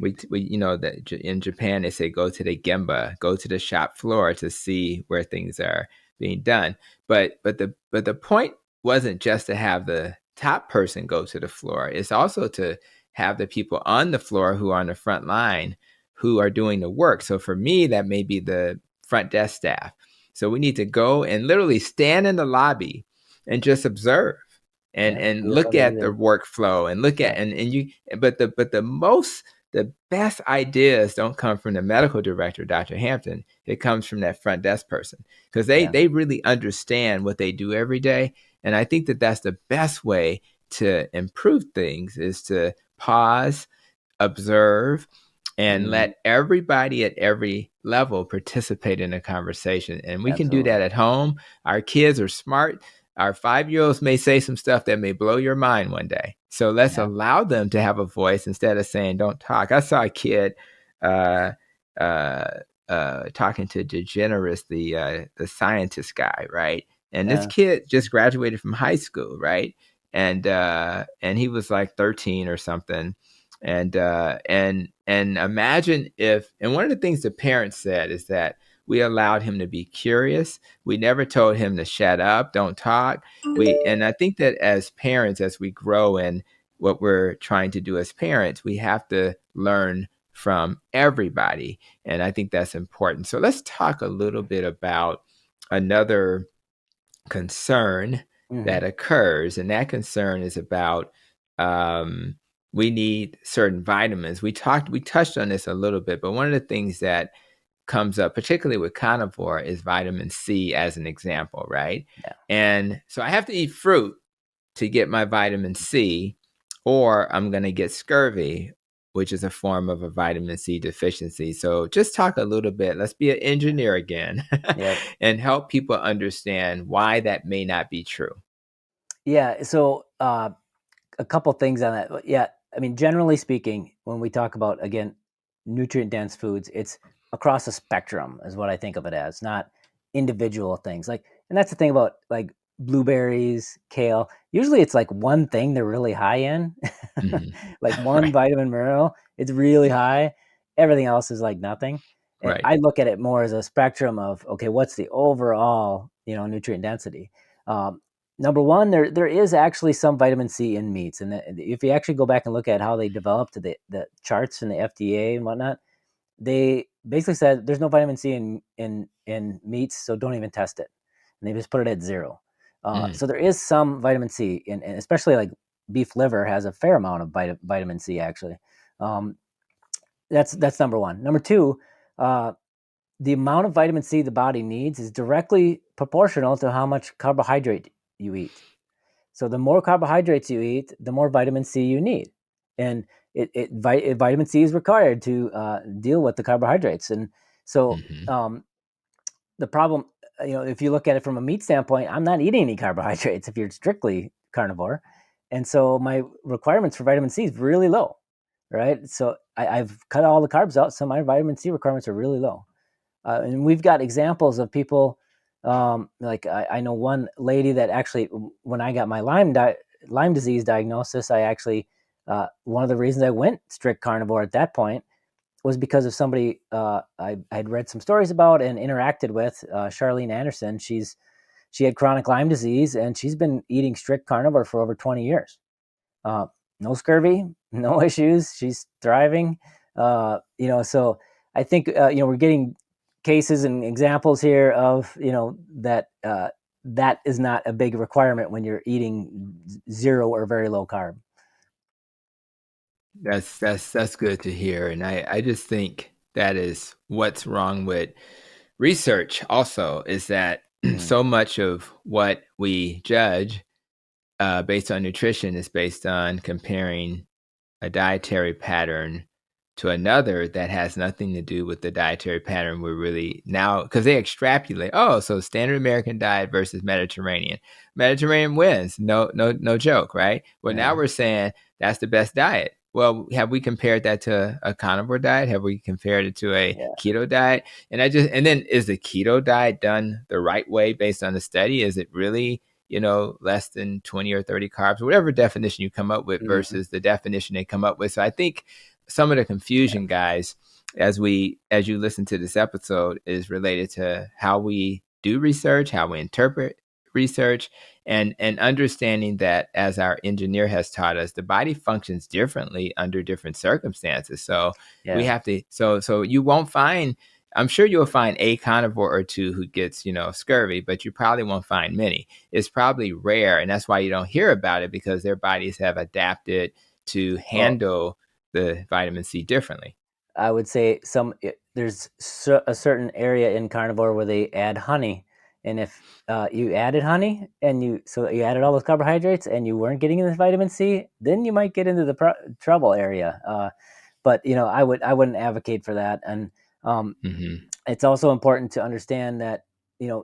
we that in Japan they say go to the gemba, go to the shop floor to see where things are being done. But the point wasn't just to have the top person go to the floor. It's also to have the people on the floor who are on the front line who are doing the work. So for me, that may be the front desk staff. So we need to go and literally stand in the lobby and just observe and Yeah, and do it look while they do at the their workflow and look yeah, at and you but the best ideas don't come from the medical director, Dr. Hampton. It comes from that front desk person because they yeah, they really understand what they do every day. And I think that that's the best way to improve things is to pause, observe, and mhm, let everybody at every level participate in the conversation. And we can do absolutely, that at home. Our kids are smart. Our 5-year-olds may say some stuff that may blow your mind one day. So let's yeah, allow them to have a voice instead of saying, don't talk. I saw a kid uh, uh, talking to DeGeneres, the scientist guy, right? And this Yeah. kid just graduated from high school, right? And he was like 13 or something. And imagine if, and one of the things the parents said is that we allowed him to be curious. We never told him to shut up, don't talk. And I think that as parents, as we grow in what we're trying to do as parents, we have to learn from everybody. And I think that's important. So let's talk a little bit about another concern Hmm. that occurs. And that concern is about we need certain vitamins. We touched on this a little bit, but one of the things that comes up, particularly with carnivore, is vitamin C as an example, right? Yeah. And so I have to eat fruit to get my vitamin C, or I'm going to get scurvy, which is a form of a vitamin C deficiency. So just talk a little bit. Let's be an engineer again Yep. and help people understand why that may not be true. Yeah. So a couple things on that. Yeah. I mean, generally speaking, when we talk about, again, nutrient dense foods, it's across a spectrum, is what I think of it as, not individual things. Like, and that's the thing about like blueberries, kale. Usually it's like one thing they're really high in, Mhm. like one Right. vitamin mineral, it's really high. Everything else is like nothing. And Right. I look at it more as a spectrum of, okay, what's the overall, nutrient density? Um, Number one, there is actually some vitamin C in meats, and if you actually go back and look at how they developed the charts in the FDA and whatnot, they basically said there's no vitamin C in meats, so don't even test it. And they just put it at zero. Mm. So there is some vitamin C, and especially like beef liver has a fair amount of vitamin C actually. Um, that's number one. Number two, the amount of vitamin C the body needs is directly proportional to how much carbohydrate you eat. So the more carbohydrates you eat, the more vitamin C you need, and vitamin C is required to deal with the carbohydrates. And so Hmm. the problem, if you look at it from a meat standpoint, I'm not eating any carbohydrates if you're strictly carnivore, and so my requirements for vitamin C is really low, right? So I've cut all the carbs out, so my vitamin C requirements are really low. And we've got examples of people, like I know one lady that actually, when I got my Lyme disease diagnosis, I actually, one of the reasons I went strict carnivore at that point was because of somebody I had read some stories about and interacted with, Charlene Anderson. She had chronic Lyme disease, and she's been eating strict carnivore for over 20 years. Uh, no scurvy, no issues. She's thriving. So I think we're getting cases and examples here of that that is not a big requirement when you're eating zero or very low carb. That's good to hear. And I just think that is what's wrong with research also, is that Mm, so much of what we judge based on nutrition is based on comparing a dietary pattern to another that has nothing to do with the dietary pattern we're really now, because they extrapolate. Oh, so standard American diet versus Mediterranean wins. No joke, right? Well, yeah, now we're saying that's the best diet. Well, have we compared that to a carnivore diet? Have we compared it to a yeah, keto diet? And then, is the keto diet done the right way based on the study? Is it really less than 20 or 30 carbs, whatever definition you come up with mhm, versus the definition they come up with. So I think some of the yeah, confusion, guys, as you listen to this episode, is related to how we do research, how we interpret research, and understanding that, as our engineer has taught us, the body functions differently under different circumstances. So we yeah. have to, so you won't find, I'm sure you'll find a carnivore or two who gets, scurvy, but you probably won't find many. It's probably rare, and that's why you don't hear about it, because their bodies have adapted to Well, handle the vitamin C differently. I would say there's a certain area in carnivore where they add honey, and if you added honey and you added all those carbohydrates and you weren't getting this vitamin C, then you might get into the trouble area. But I wouldn't advocate for that. And um, Hmm. it's also important to understand that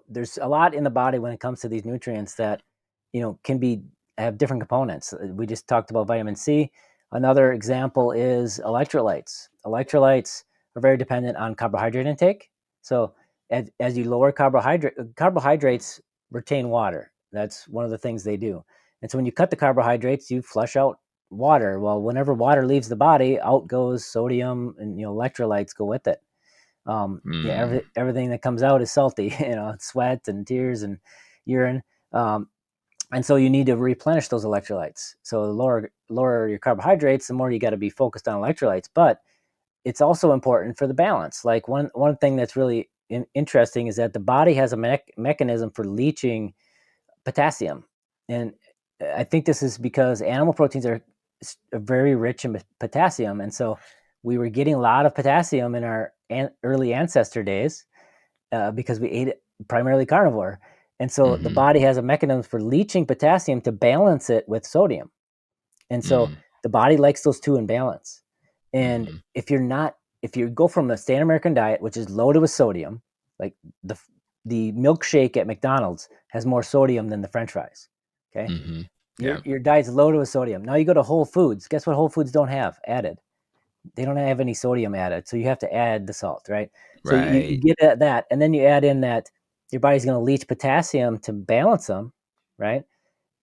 there's a lot in the body when it comes to these nutrients that can be have different components. We just talked about vitamin C. Another example is electrolytes. Electrolytes are very dependent on carbohydrate intake, So as you lower carbohydrates retain water. That's one of the things they do. And so when you cut the carbohydrates, you flush out water. Well, whenever water leaves the body, out goes sodium, and electrolytes go with it. Yeah, Mm, everything that comes out is salty, sweat and tears and urine. Um, and so you need to replenish those electrolytes. So the lower your carbohydrates, the more you got to be focused on electrolytes. But it's also important for the balance. Like one thing that's really interesting is that the body has a mechanism for leaching potassium, and I think this is because animal proteins are very rich in potassium, and so we were getting a lot of potassium in our early ancestor days because we ate it primarily carnivore, and so the mhm, body has a mechanism for leaching potassium to balance it with sodium, and so mm, the body likes those two in balance. And mhm, if you go from the standard American diet, which is loaded with sodium, like the the milkshake at McDonald's has more sodium than the French fries. Okay, mhm. your Yeah, your diet's loaded with sodium. Now you go to Whole Foods. Guess what? Whole Foods don't have added. They don't have any sodium added, so you have to add the salt, right? So you right. get at that, and then you add in that your body's going to leach potassium to balance them, right?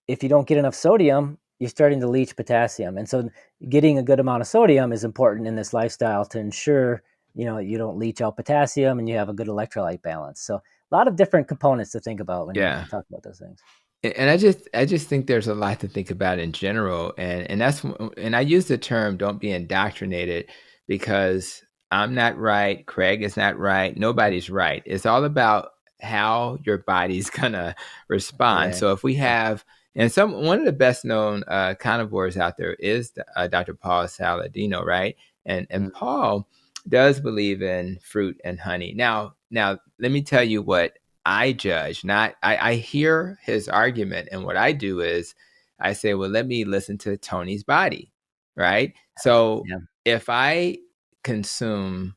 If you don't get enough sodium, you're starting to leach potassium. And so getting a good amount of sodium is important in this lifestyle to ensure, you don't leach out potassium and you have a good electrolyte balance. So a lot of different components to think about when you Yeah. talk about those things. And I just think there's a lot to think about in general, and and I use the term "don't be indoctrinated" because I'm not right, Craig is not right, nobody's right. It's all about how your body's gonna respond. Yeah. So if we Yeah. have and some one of the best known carnivores out there is Dr. Paul Saladino, right? And Mm. Paul does believe in fruit and honey. Now let me tell you what I judge, not I hear his argument, and what I do is I say, well, let me listen to Tony's body, right? So Yeah. if I consume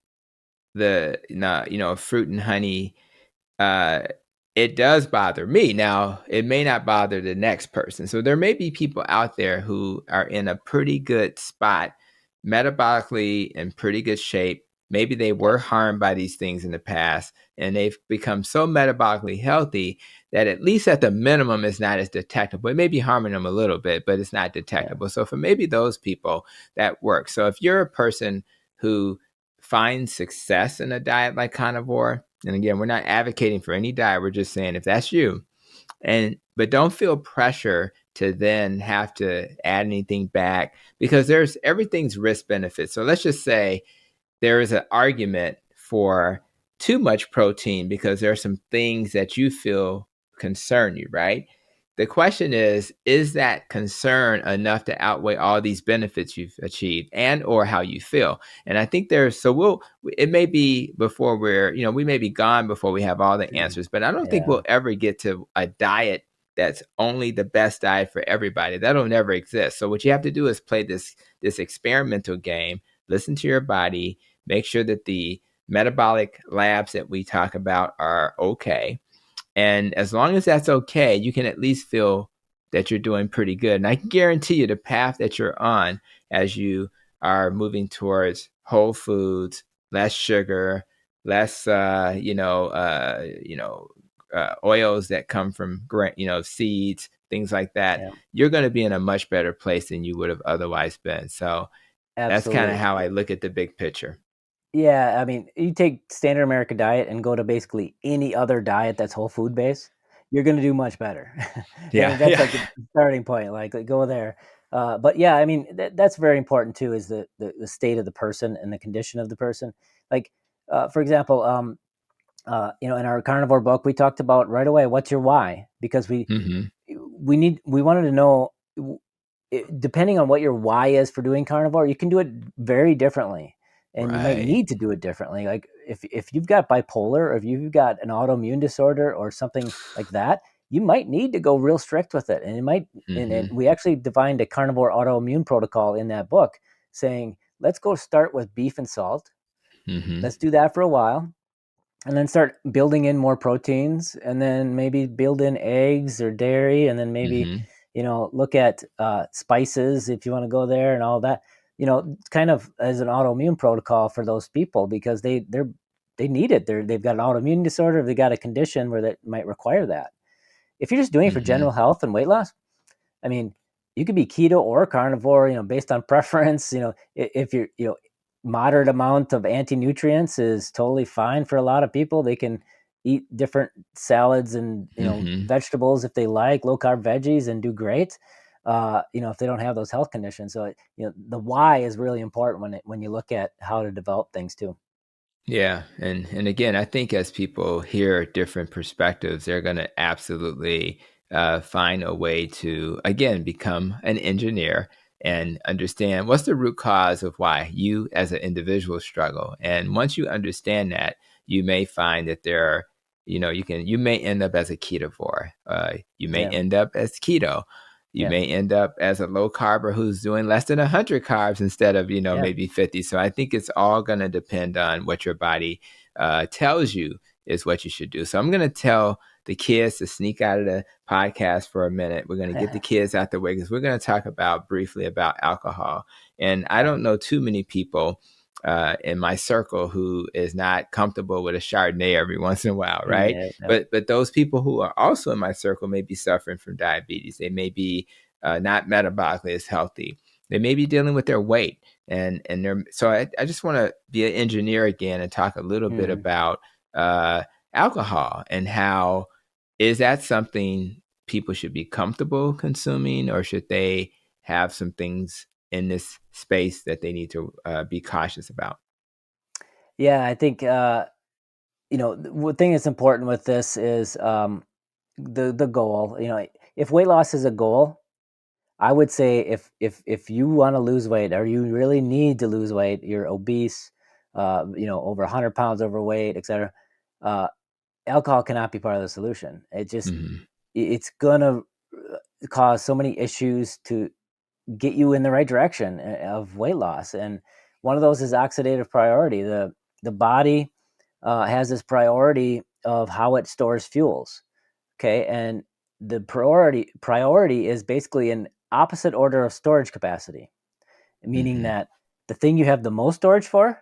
fruit and honey, uh, it does bother me. Now, it may not bother the next person. So there may be people out there who are in a pretty good spot, metabolically in pretty good shape. Maybe they Yeah. were harmed by these things in the past and they've become so metabolically healthy that at least at the minimum it's not as detectable. It may be harming them a little bit, but it's not Yeah. detectable. So for maybe those people that works. So if you're a person who finds success in a diet like carnivore, and again, we're not advocating for any diet. We're just saying if that's you, but don't feel pressure to then have to add anything back because there's everything's risk benefit. So let's just say there is an argument for too much protein because there are some things that you feel concern you, right? The question is that concern enough to outweigh all these benefits you've achieved and or how you feel? And I think there's so we'll it may be before we may be gone before we have all the Mm. answers, but I don't think Yeah. we'll ever get to a diet that's only the best diet for everybody. That'll never exist. So what you have to do is play this experimental game, listen to your body, make sure that the metabolic labs that we talk about are okay. And as long as that's okay, you can at least feel that you're doing pretty good. And I can guarantee you the path that you're on as you are moving towards whole foods, less sugar, less, oils that come from, seeds, things like that. Yeah. You're going to be in a much better place than you would have otherwise been. So that's kind of Absolutely. how I look at the big picture. Yeah, I mean, you take standard American diet and go to basically any other diet that's whole food based, you're gonna do much better. Yeah, And that's yeah. like the starting point, like go there. But yeah, I mean, that's very important too, is the state of the person and the condition of the person. Like, for example, in our carnivore book, we talked about right away, what's your why? Because Mhm. we wanted to know, depending on what your why is for doing carnivore, you can do it very differently, and you might Right. need to do it differently. Like if you've got bipolar, or if you've got an autoimmune disorder or something like that, you might need to go real strict with it, and it might. And Mhm. we actually defined a carnivore autoimmune protocol in that book, saying let's go start with beef and salt. Mhm. Let's do that for a while, and then start building in more proteins, and then maybe build in eggs or dairy, and then maybe Mhm. look at spices if you want to go there, and all that, kind of as an autoimmune protocol for those people, because they need it. They've got an autoimmune disorder. They got a condition where that might require that. If you're just doing it for Mm-hmm. general health and weight loss, I mean, you could be keto or carnivore, based on preference. If you're, moderate amount of anti-nutrients is totally fine for a lot of people. They can eat different salads and, Mm-hmm. vegetables if they like, low carb veggies, and do great. If they don't have those health conditions. So, the why is really important when you look at how to develop things too. Yeah, and again, I think as people hear different perspectives, they're going to absolutely find a way to again become an engineer and understand what's the root cause of why you as an individual struggle. And once you understand that, you may find that there are, you may end up as a ketovore, you may Yeah. end up as keto. You Yeah. may end up as a low carber who's doing less than 100 carbs instead of, Yeah. maybe 50. So I think it's all going to depend on what your body tells you is what you should do. So I'm going to tell the kids to sneak out of the podcast for a minute. We're going to get the kids out the way because we're going to talk briefly about alcohol. And I don't know too many people in my circle who is not comfortable with a Chardonnay every once in a while, right? Yeah. Yeah. But those people who are also in my circle may be suffering from diabetes. They may be not metabolically as healthy. They may be dealing with their weight, and they're so. I just want to be an engineer again and talk a little bit Mhm. about alcohol and how is that something people should be comfortable consuming, or should they have some things in this space that they need to be cautious about? Yeah, I think the thing that's important with this is the goal. If weight loss is a goal, I would say if you want to lose weight or you really need to lose weight, you're obese, over 100 pounds overweight, etc. Uh, Alcohol cannot be part of the solution. Hmm. It's gonna cause so many issues to get you in the right direction of weight loss, and one of those is oxidative priority. The body has this priority of how it stores fuels. Okay, and the priority is basically an opposite order of storage capacity, meaning Hmm. that the thing you have the most storage for,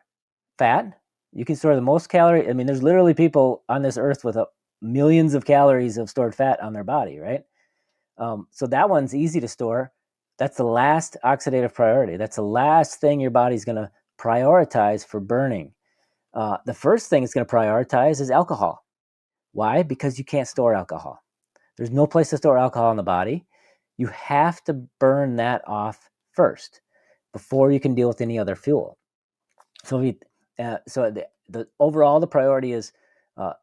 fat, you can store the most calorie. I mean, there's literally people on this earth with millions of calories of stored fat on their body, right? So that one's easy to store. That's the last oxidative priority. That's the last thing your body's going to prioritize for burning. The first thing it's going to prioritize is alcohol. Why? Because you can't store alcohol. There's no place to store alcohol in the body. You have to burn that off first before you can deal with any other fuel. So the overall the priority is uh,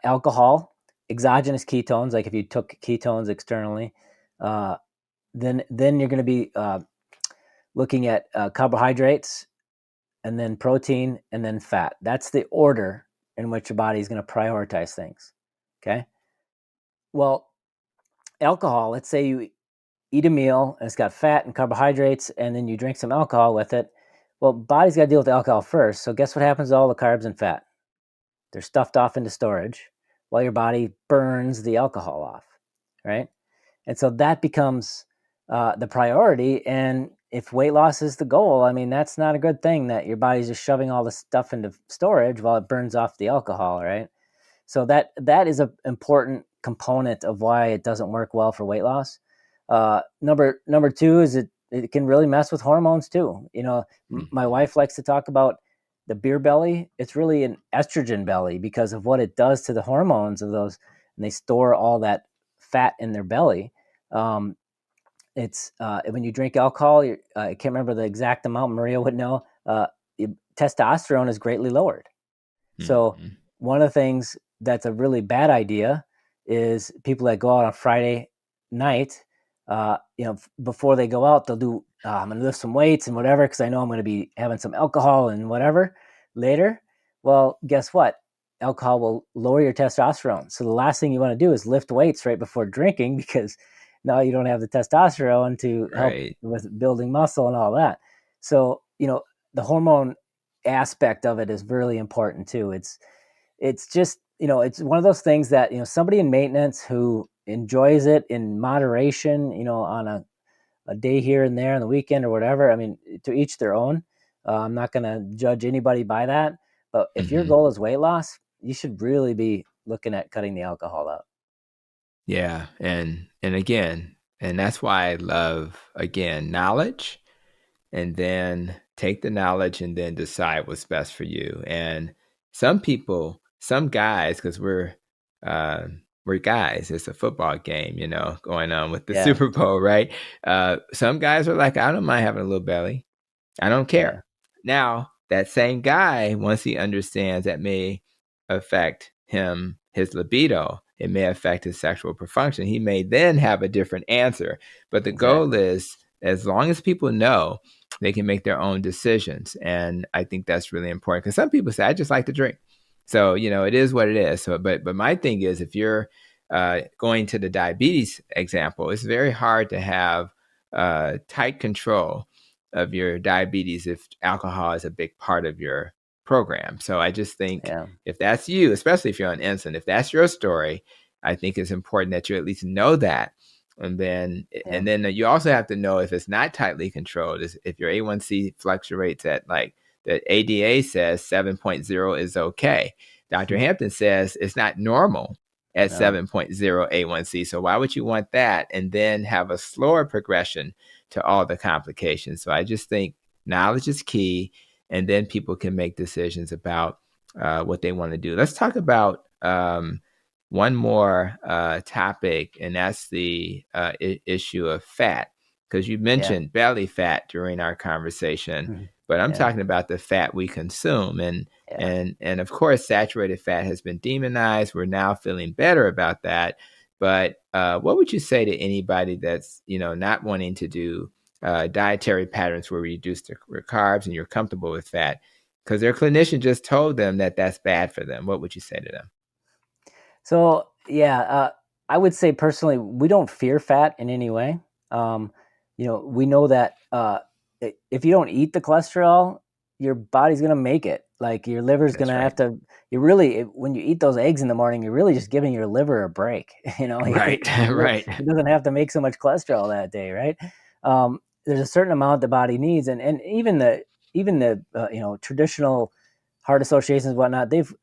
alcohol, exogenous ketones. Like if you took ketones externally, uh, then you're going to be looking at carbohydrates, and then protein, and then fat. That's the order in which your body is going to prioritize things. Okay. Well, alcohol. Let's say you eat a meal and it's got fat and carbohydrates, and then you drink some alcohol with it. Well, body's got to deal with the alcohol first. So guess what happens to all the carbs and fat? They're stuffed off into storage while your body burns the alcohol off, right? And so that becomes the priority. And if weight loss is the goal, I mean, that's not a good thing that your body's just shoving all this stuff into storage while it burns off the alcohol, right? So that is an important component of why it doesn't work well for weight loss. Number two is it can really mess with hormones too. My Hmm. wife likes to talk about the beer belly. It's really an estrogen belly because of what it does to the hormones of those, and they store all that fat in their belly. It's When you drink alcohol, I can't remember the exact amount. Maria would know. Testosterone is greatly lowered. So Hmm. one of the things that's a really bad idea is people that go out on Friday night. Before they go out, they'll do. I'm going to lift some weights and whatever because I know I'm going to be having some alcohol and whatever later. Well, guess what? Alcohol will lower your testosterone. So the last thing you want to do is lift weights right before drinking because now you don't have the testosterone to help Right. with building muscle and all that. So the hormone aspect of it is really important too. It's just it's one of those things that somebody in maintenance who enjoys it in moderation, on a day here and there on the weekend or whatever. I mean, to each their own. I'm not going to judge anybody by that, But if your Hmm. goal is weight loss, you should really be looking at cutting the alcohol out. Yeah, and again, and that's why I love, again, knowledge, and then take the knowledge and then decide what's best for you. And some people, some guys, because we're guys, it's a football game, going on with the Yeah, Super Bowl, right? Some guys are like, I don't mind having a little belly. I don't yeah, care. Now, that same guy, once he understands that may affect his libido, it may affect his sexual function, he may then have a different answer. But the goal exactly. is, as long as people know, they can make their own decisions. And I think that's really important, because some people say, I just like to drink. So, it is what it is. So, but my thing is, if you're going to the diabetes example, it's very hard to have tight control of your diabetes if alcohol is a big part of your program. So I just think, Yeah, if that's you, especially if you're on insulin, if that's your story, I think it's important that you at least know that. And then yeah, and then you also have to know, if it's not tightly controlled, is if your A1C fluctuates at, like, the ADA says 7.0 is okay. Dr. Hampton says it's not normal at no, 7.0 A1C. So why would you want that and then have a slower progression to all the complications? So I just think knowledge is key, and then people can make decisions about what they want to do. Let's talk about one more topic, and that's the issue of fat, because you yeah, mentioned belly fat during our conversation, but I'm yeah, talking about the fat we consume. and yeah. and and of course, saturated fat has been demonized. We're now feeling better about that. But what would you say to anybody that's not wanting to do dietary patterns where we reduce their carbs, and you're comfortable with fat, because their clinician just told them that that's bad for them? What would you say to them? So yeah, I would say personally, we don't fear fat in any way. Um, we know that if you don't eat the cholesterol, your body's gonna make it. Like your liver's gonna That's have right. to. You really, when you eat those eggs in the morning, you're really just giving your liver a break. Right. Right. It doesn't have to make so much cholesterol that day, right? There's a certain amount the body needs, and even the traditional heart associations and whatnot, they've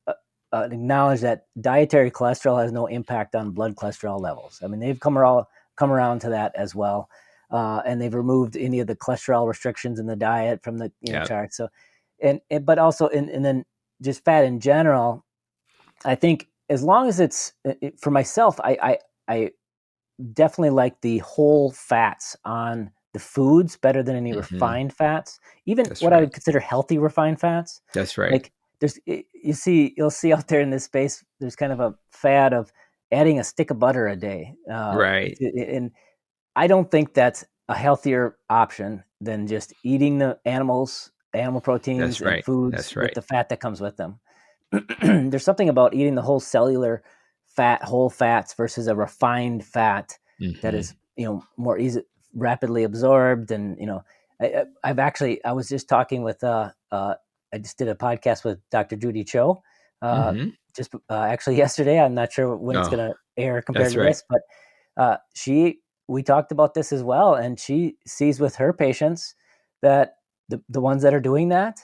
acknowledge that dietary cholesterol has no impact on blood cholesterol levels. I mean, they've come around to that as well, and they've removed any of the cholesterol restrictions in the diet from the Yeah. chart. So, but also and then just fat in general. I think as long as for myself, I definitely like the whole fats on the foods better than any Hmm. refined fats, even That's what I right. would consider healthy refined fats. That's right. Like you'll see out there in this space, there's kind of a fad of adding a stick of butter a day. Right. And I don't think that's a healthier option than just eating the animal proteins That's and right. foods That's with right. the fat that comes with them. There's something about eating the whole cellular fat, whole fats versus a refined fat that Hmm. is, more easy, rapidly absorbed. And, I was just talking with, I just did a podcast with Dr. Judy Cho, Hmm. just actually yesterday. I'm not sure when it's Oh, going to air compared that's to right. this, but we talked about this as well. And she sees with her patients that the ones that are doing that,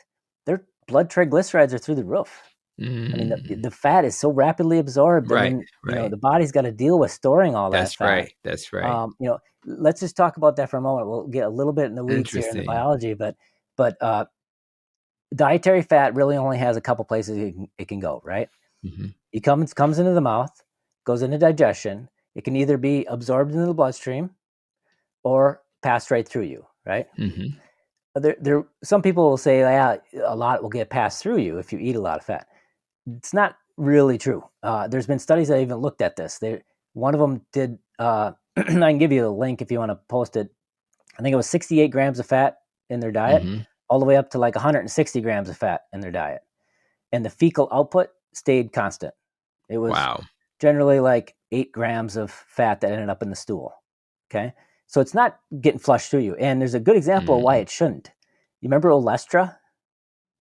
their blood triglycerides are through the roof. I mean, Mm. the fat is so rapidly absorbed, and Right. then Right. the body's got to deal with storing all that That's fat. right. That's right. Let's just talk about that for a moment. We'll get a little bit in the weeds here in the Interesting. biology, but dietary fat really only has a couple places it can go. Right? Hmm. It comes into the mouth, goes into digestion. It can either be absorbed into the bloodstream or passed right through you. Right? Hmm. Some people will say, yeah, a lot will get passed through you if you eat a lot of fat. It's not really true. There's been studies that even looked at this. One of them did. I can give you a link if you want to post it. I think it was 68 grams of fat in their diet, Hmm. all the way up to like 160 grams of fat in their diet, and the fecal output stayed constant. It was Wow. generally like 8 grams of fat that ended up in the stool. Okay, so it's not getting flushed through you. And there's a good example of why Mm. it shouldn't. You remember Olestra?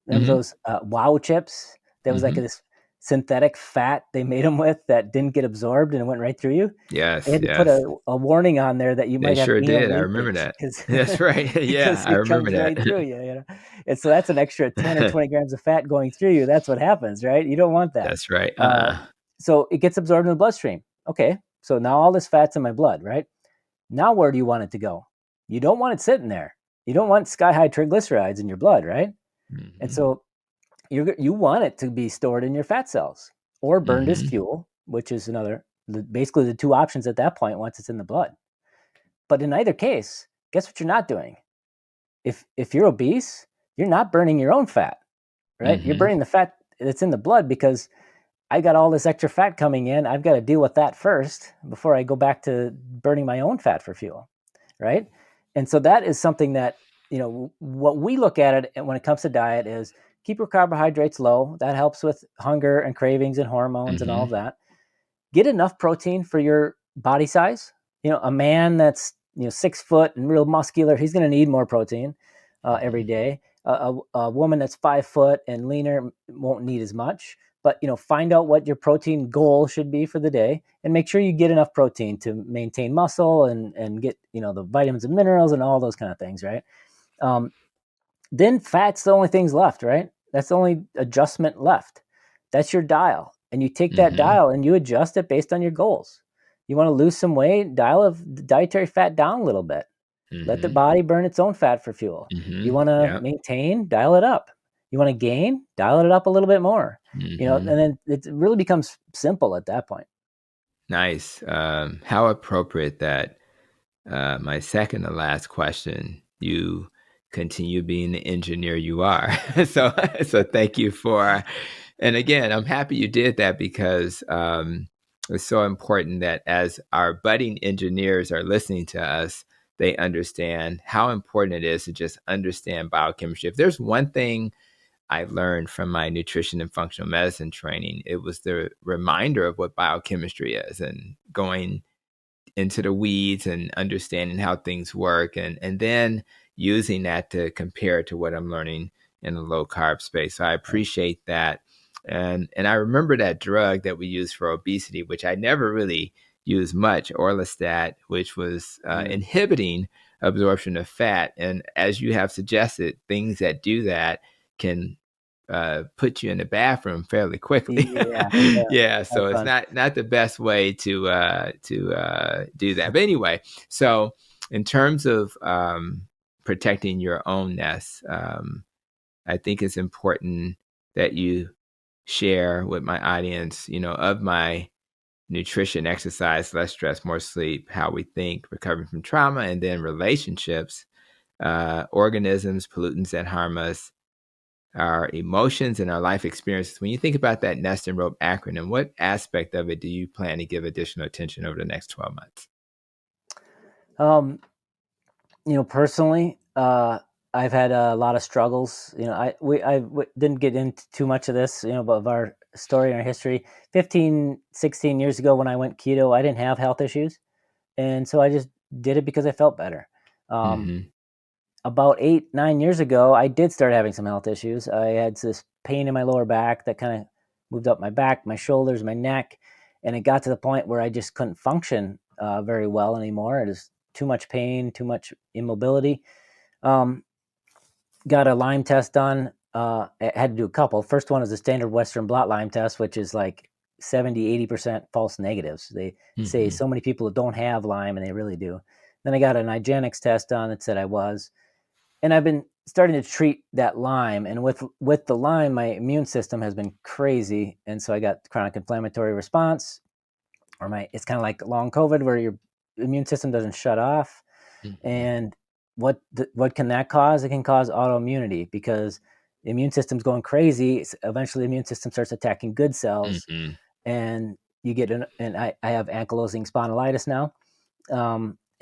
Remember Hmm. those wow chips? There was like Hmm. this. synthetic fat they made them with that didn't get absorbed and it went right through you. They Yes, had to put yes. a warning on there that you They might have sure anal did. I remember leakage that. because That's right. Yeah, because I it remember comes that. right through you, you know. And so that's an extra 10 or 20 grams of fat going through you. That's what happens, right? You don't want that. That's right. Uh, so it gets absorbed in the bloodstream. Okay, so now all this fat's in my blood, right? Now where do you want it to go? You don't want it sitting there. You don't want sky high triglycerides in your blood, right? And Mhm. so you want it to be stored in your fat cells or burned as Mhm. fuel, which is basically the two options at that point once it's in the blood. But in either case, guess what you're not doing? If you're obese, you're not burning your own fat, right? You're Mhm. burning the fat that's in the blood because I got all this extra fat coming in. I've got to deal with that first before I go back to burning my own fat for fuel, right? And so that is something that, what we look at it when it comes to diet is keep your carbohydrates low. That helps with hunger and cravings and hormones and all of Mhm. that. Get enough protein for your body size. A man that's 6 foot and real muscular, he's going to need more protein every Mhm. day. A woman that's 5 foot and leaner won't need as much. But find out what your protein goal should be for the day, and make sure you get enough protein to maintain muscle and get the vitamins and minerals and all those kind of things, right? Um, then fat's the only things left, right? That's the only adjustment left. That's your dial. And you take that Mhm. dial and you adjust it based on your goals. You want to lose some weight, dial of dietary fat down a little bit. Let the Mhm. body burn its own fat for fuel. You Mhm. want to Yep. maintain, dial it up. You want to gain, dial it up a little bit more. And Mhm. then it really becomes simple at that point. Nice. How appropriate that my second to last question, you continue being the engineer you are. so, so thank you for, and again, I'm happy you did that because it's so important that as our budding engineers are listening to us, they understand how important it is to just understand biochemistry. If there's one thing I learned from my nutrition and functional medicine training, it was the reminder of what biochemistry is and going into the weeds and understanding how things work and then using that to compare to what I'm learning in the low carb space. So I appreciate that. And I remember that drug that we used for obesity, which I never really used much, orlistat, which was Mm. inhibiting absorption of fat. And as you have suggested, things that do that can put you in the bathroom fairly quickly. Yeah, yeah, Yeah, not so it's fun. not the best way to do that. But anyway, so in terms of protecting your own nest, I think it's important that you share with my audience, of my nutrition, exercise, less stress, more sleep, how we think, recovering from trauma, and then relationships, organisms, pollutants that harm us, our emotions and our life experiences. When you think about that nest and rope acronym, what aspect of it do you plan to give additional attention over the next 12 months? Um, personally, I've had a lot of struggles. Didn't get into too much of this, of our story and our history. 15, 16 years ago when I went keto, I didn't have health issues. And so I just did it because I felt better. Um, Mm-hmm. about 8, 9 years ago, I did start having some health issues. I had this pain in my lower back that kind of moved up my back, my shoulders, my neck. And it got to the point where I just couldn't function very well anymore. It was too much pain, too much immobility. Um, got a Lyme test done. I had to do a couple. First one is the standard Western blot Lyme test, which is like 70, 80% false negatives. They say Mm-hmm. so many people don't have Lyme, and they really do. Then I got an IGeneX test done that said I was. And I've been starting to treat that Lyme. And with the Lyme, my immune system has been crazy. And so I got chronic inflammatory response, it's kind of like long COVID where your immune system doesn't shut off. Mm-hmm. And what can that cause? It can cause autoimmunity because the immune system's going crazy. Eventually, the immune system starts attacking good cells, Mm-hmm. and you get and I have ankylosing spondylitis now,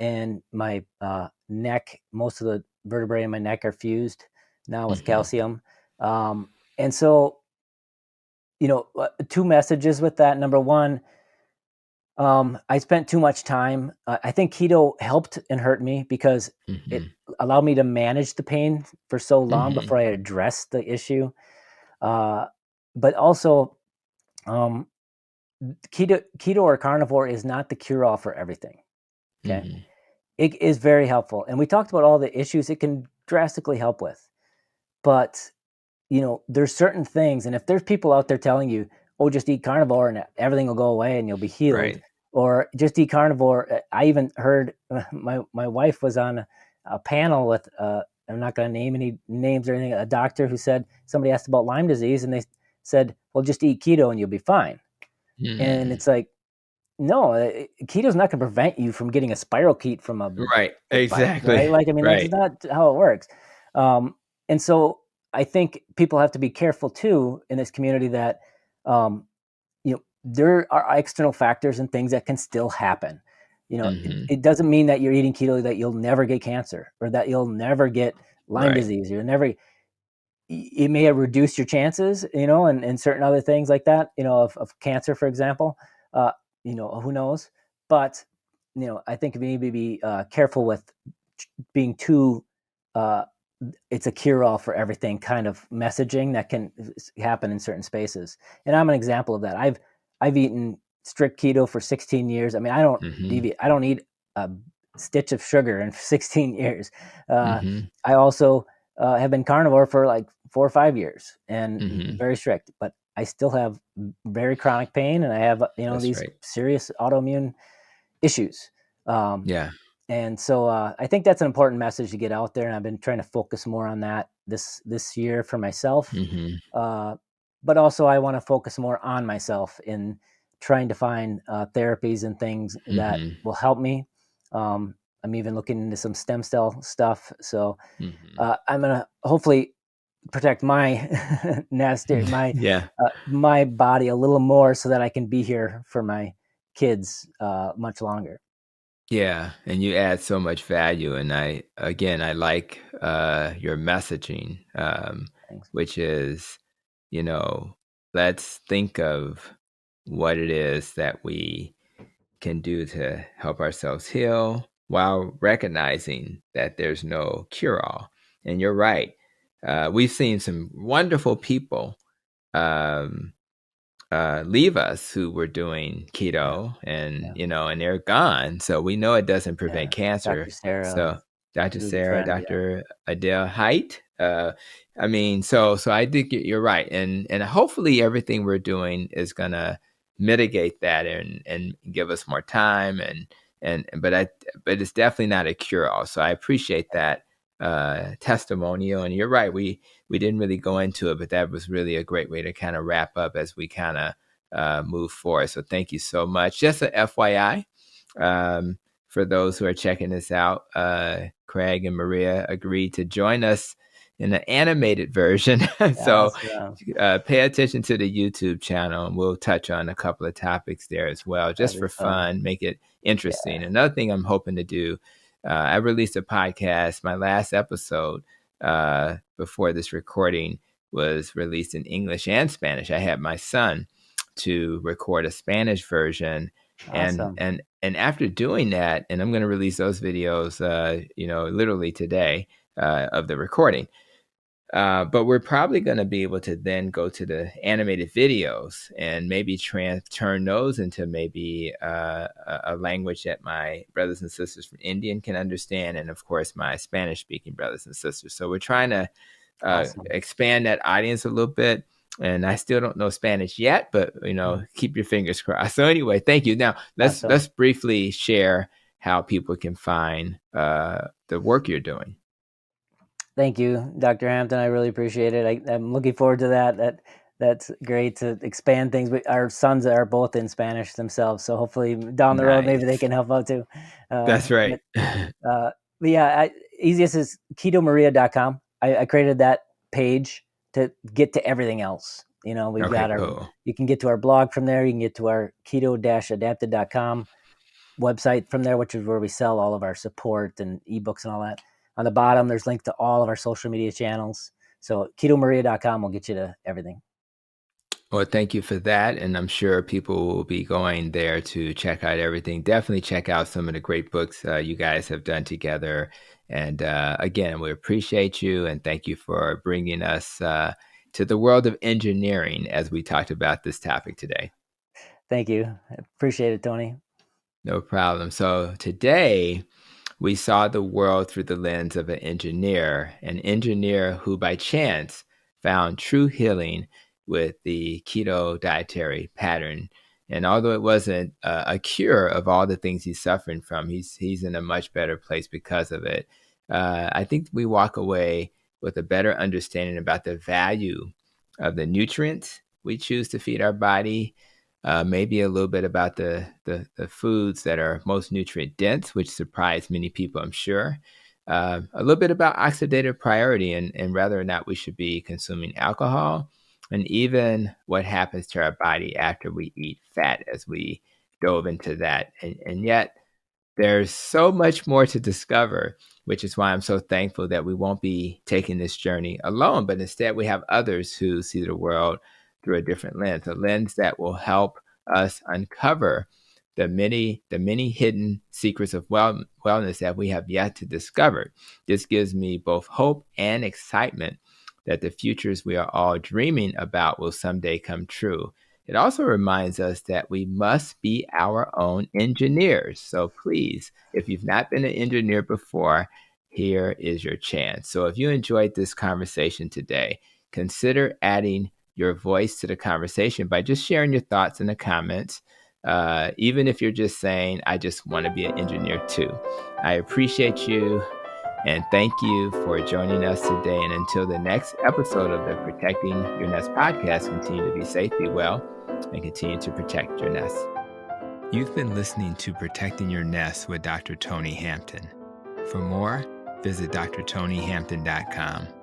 and my neck, most of the vertebrae in my neck are fused now with Mm-hmm. calcium, and so two messages with that. Number one, I spent too much time. I think keto helped and hurt me because it Mm-hmm. allowed me to manage the pain for so long Mm-hmm. before I addressed the issue. Uh, but also, Um, keto or carnivore is not the cure-all for everything. Okay. Mm-hmm. It is very helpful. And we talked about all the issues it can drastically help with. But, there's certain things. And if there's people out there telling you, oh, just eat carnivore and everything will go away and you'll be healed, Right. or just eat carnivore. I even heard my wife was on a panel with, I'm not going to name any names or anything, a doctor who said somebody asked about Lyme disease and they said, well, just eat keto and you'll be fine. And Mm. it's like, no, keto's not going to prevent you from getting a spirochete from a Right. tick bite, Exactly. right? Like, I mean, that's Right. not how it works. And so I think people have to be careful too in this community that, there are external factors and things that can still happen. Mm-hmm. It doesn't mean that you're eating keto that you'll never get cancer or that you'll never get Lyme Right. disease. It may have reduced your chances, and certain other things like that, of cancer, for example. Uh, who knows? But, I think we need to be careful with being too, uh, it's a cure-all for everything kind of messaging that can happen in certain spaces. And I'm an example of that. I've eaten strict keto for 16 years. I mean, I don't Mm-hmm. deviate. I don't eat a stitch of sugar in 16 years. Mm-hmm. I also have been carnivore for like 4 or 5 years and Mm-hmm. very strict, but I still have very chronic pain and I have, That's these right. serious autoimmune issues. Um, Yeah. and so I think that's an important message to get out there. And I've been trying to focus more on that this year for myself. Mm-hmm. Uh, but also I want to focus more on myself in trying to find therapies and things that Mm-hmm. will help me. I'm even looking into some stem cell stuff. So Mm-hmm. I'm going to hopefully protect my nest, Yeah. my body a little more so that I can be here for my kids much longer. Yeah, and you add so much value, and I like your messaging, Thanks. which is, you know, let's think of what it is that we can do to help ourselves heal while recognizing that there's no cure-all. And you're right. We've seen some wonderful people um, leave us who were doing Yeah. keto and Yeah. and they're gone, so we know it doesn't Yeah. prevent cancer. Dr. Sarah So Dr. was a Sarah, friend. Yeah. Dr. Adele Height, I mean, so I think you're right, and hopefully everything we're doing is gonna mitigate that and give us more time and but it's definitely not a cure all. So I appreciate that testimonial, and you're right, we didn't really go into it, but that was really a great way to kind of wrap up as we kind of move forward. So thank you so much. Just a FYI, for those who are checking this out, Craig and Maria agreed to join us in an animated version. So Yes. pay attention to the YouTube channel, and we'll touch on a couple of topics there as well, That'd just be for fun. fun, make it Yeah. interesting. Another thing I'm hoping to do, I released a podcast, my last episode before this recording was released in English and Spanish. I had my son to record a Spanish version, and Awesome. and and after doing that, and I'm going to release those videos, literally today of the recording. But we're probably going to be able to then go to the animated videos and maybe turn those into maybe a language that my brothers and sisters from Indian can understand, and of course my Spanish speaking brothers and sisters. So we're trying to Awesome. expand that audience a little bit. And I still don't know Spanish yet, but Mm. keep your fingers crossed. So anyway, thank you. Now let's Awesome. briefly share how people can find the work you're doing. Thank you, Dr. Hampton. I really appreciate it. I'm looking forward to that. That's great to expand things. Our sons are both in Spanish themselves, so hopefully down the road maybe they Nice. can help out too. Uh, That's right. but uh, but yeah, easiest is ketomaria.com. I created that page to get to everything else. We've Okay, got cool. you can get to our blog from there. You can get to our keto-adapted.com website from there, which is where we sell all of our support and ebooks and all that. On the bottom, there's links to all of our social media channels. So ketomaria.com will get you to everything. Well, thank you for that. And I'm sure people will be going there to check out everything. Definitely check out some of the great books you guys have done together. And again, we appreciate you and thank you for bringing us to the world of engineering as we talked about this topic today. Thank you. I appreciate it, Tony. No problem. So today we saw the world through the lens of an engineer who by chance found true healing with the keto dietary pattern. And although it wasn't a cure of all the things he's suffering from, he's in a much better place because of it. I think we walk away with a better understanding about the value of the nutrients we choose to feed our body, maybe a little bit about the foods that are most nutrient dense, which surprised many people, I'm sure. A little bit about oxidative priority and whether or not we should be consuming alcohol, and even what happens to our body after we eat fat, as we dove into that. And yet, there's so much more to discover, which is why I'm so thankful that we won't be taking this journey alone, but instead we have others who see the world through a different lens, a lens that will help us uncover the many hidden secrets of wellness that we have yet to discover. This gives me both hope and excitement that the futures we are all dreaming about will someday come true. It also reminds us that we must be our own engineers. So please, if you've not been an engineer before, here is your chance. So if you enjoyed this conversation today, consider adding your voice to the conversation by just sharing your thoughts in the comments. Even if you're just saying, I just want to be an engineer too. I appreciate you. And thank you for joining us today. And until the next episode of the Protecting Your Nest podcast, continue to be safe, be well, and continue to protect your nest. You've been listening to Protecting Your Nest with Dr. Tony Hampton. For more, visit drtonyhampton.com.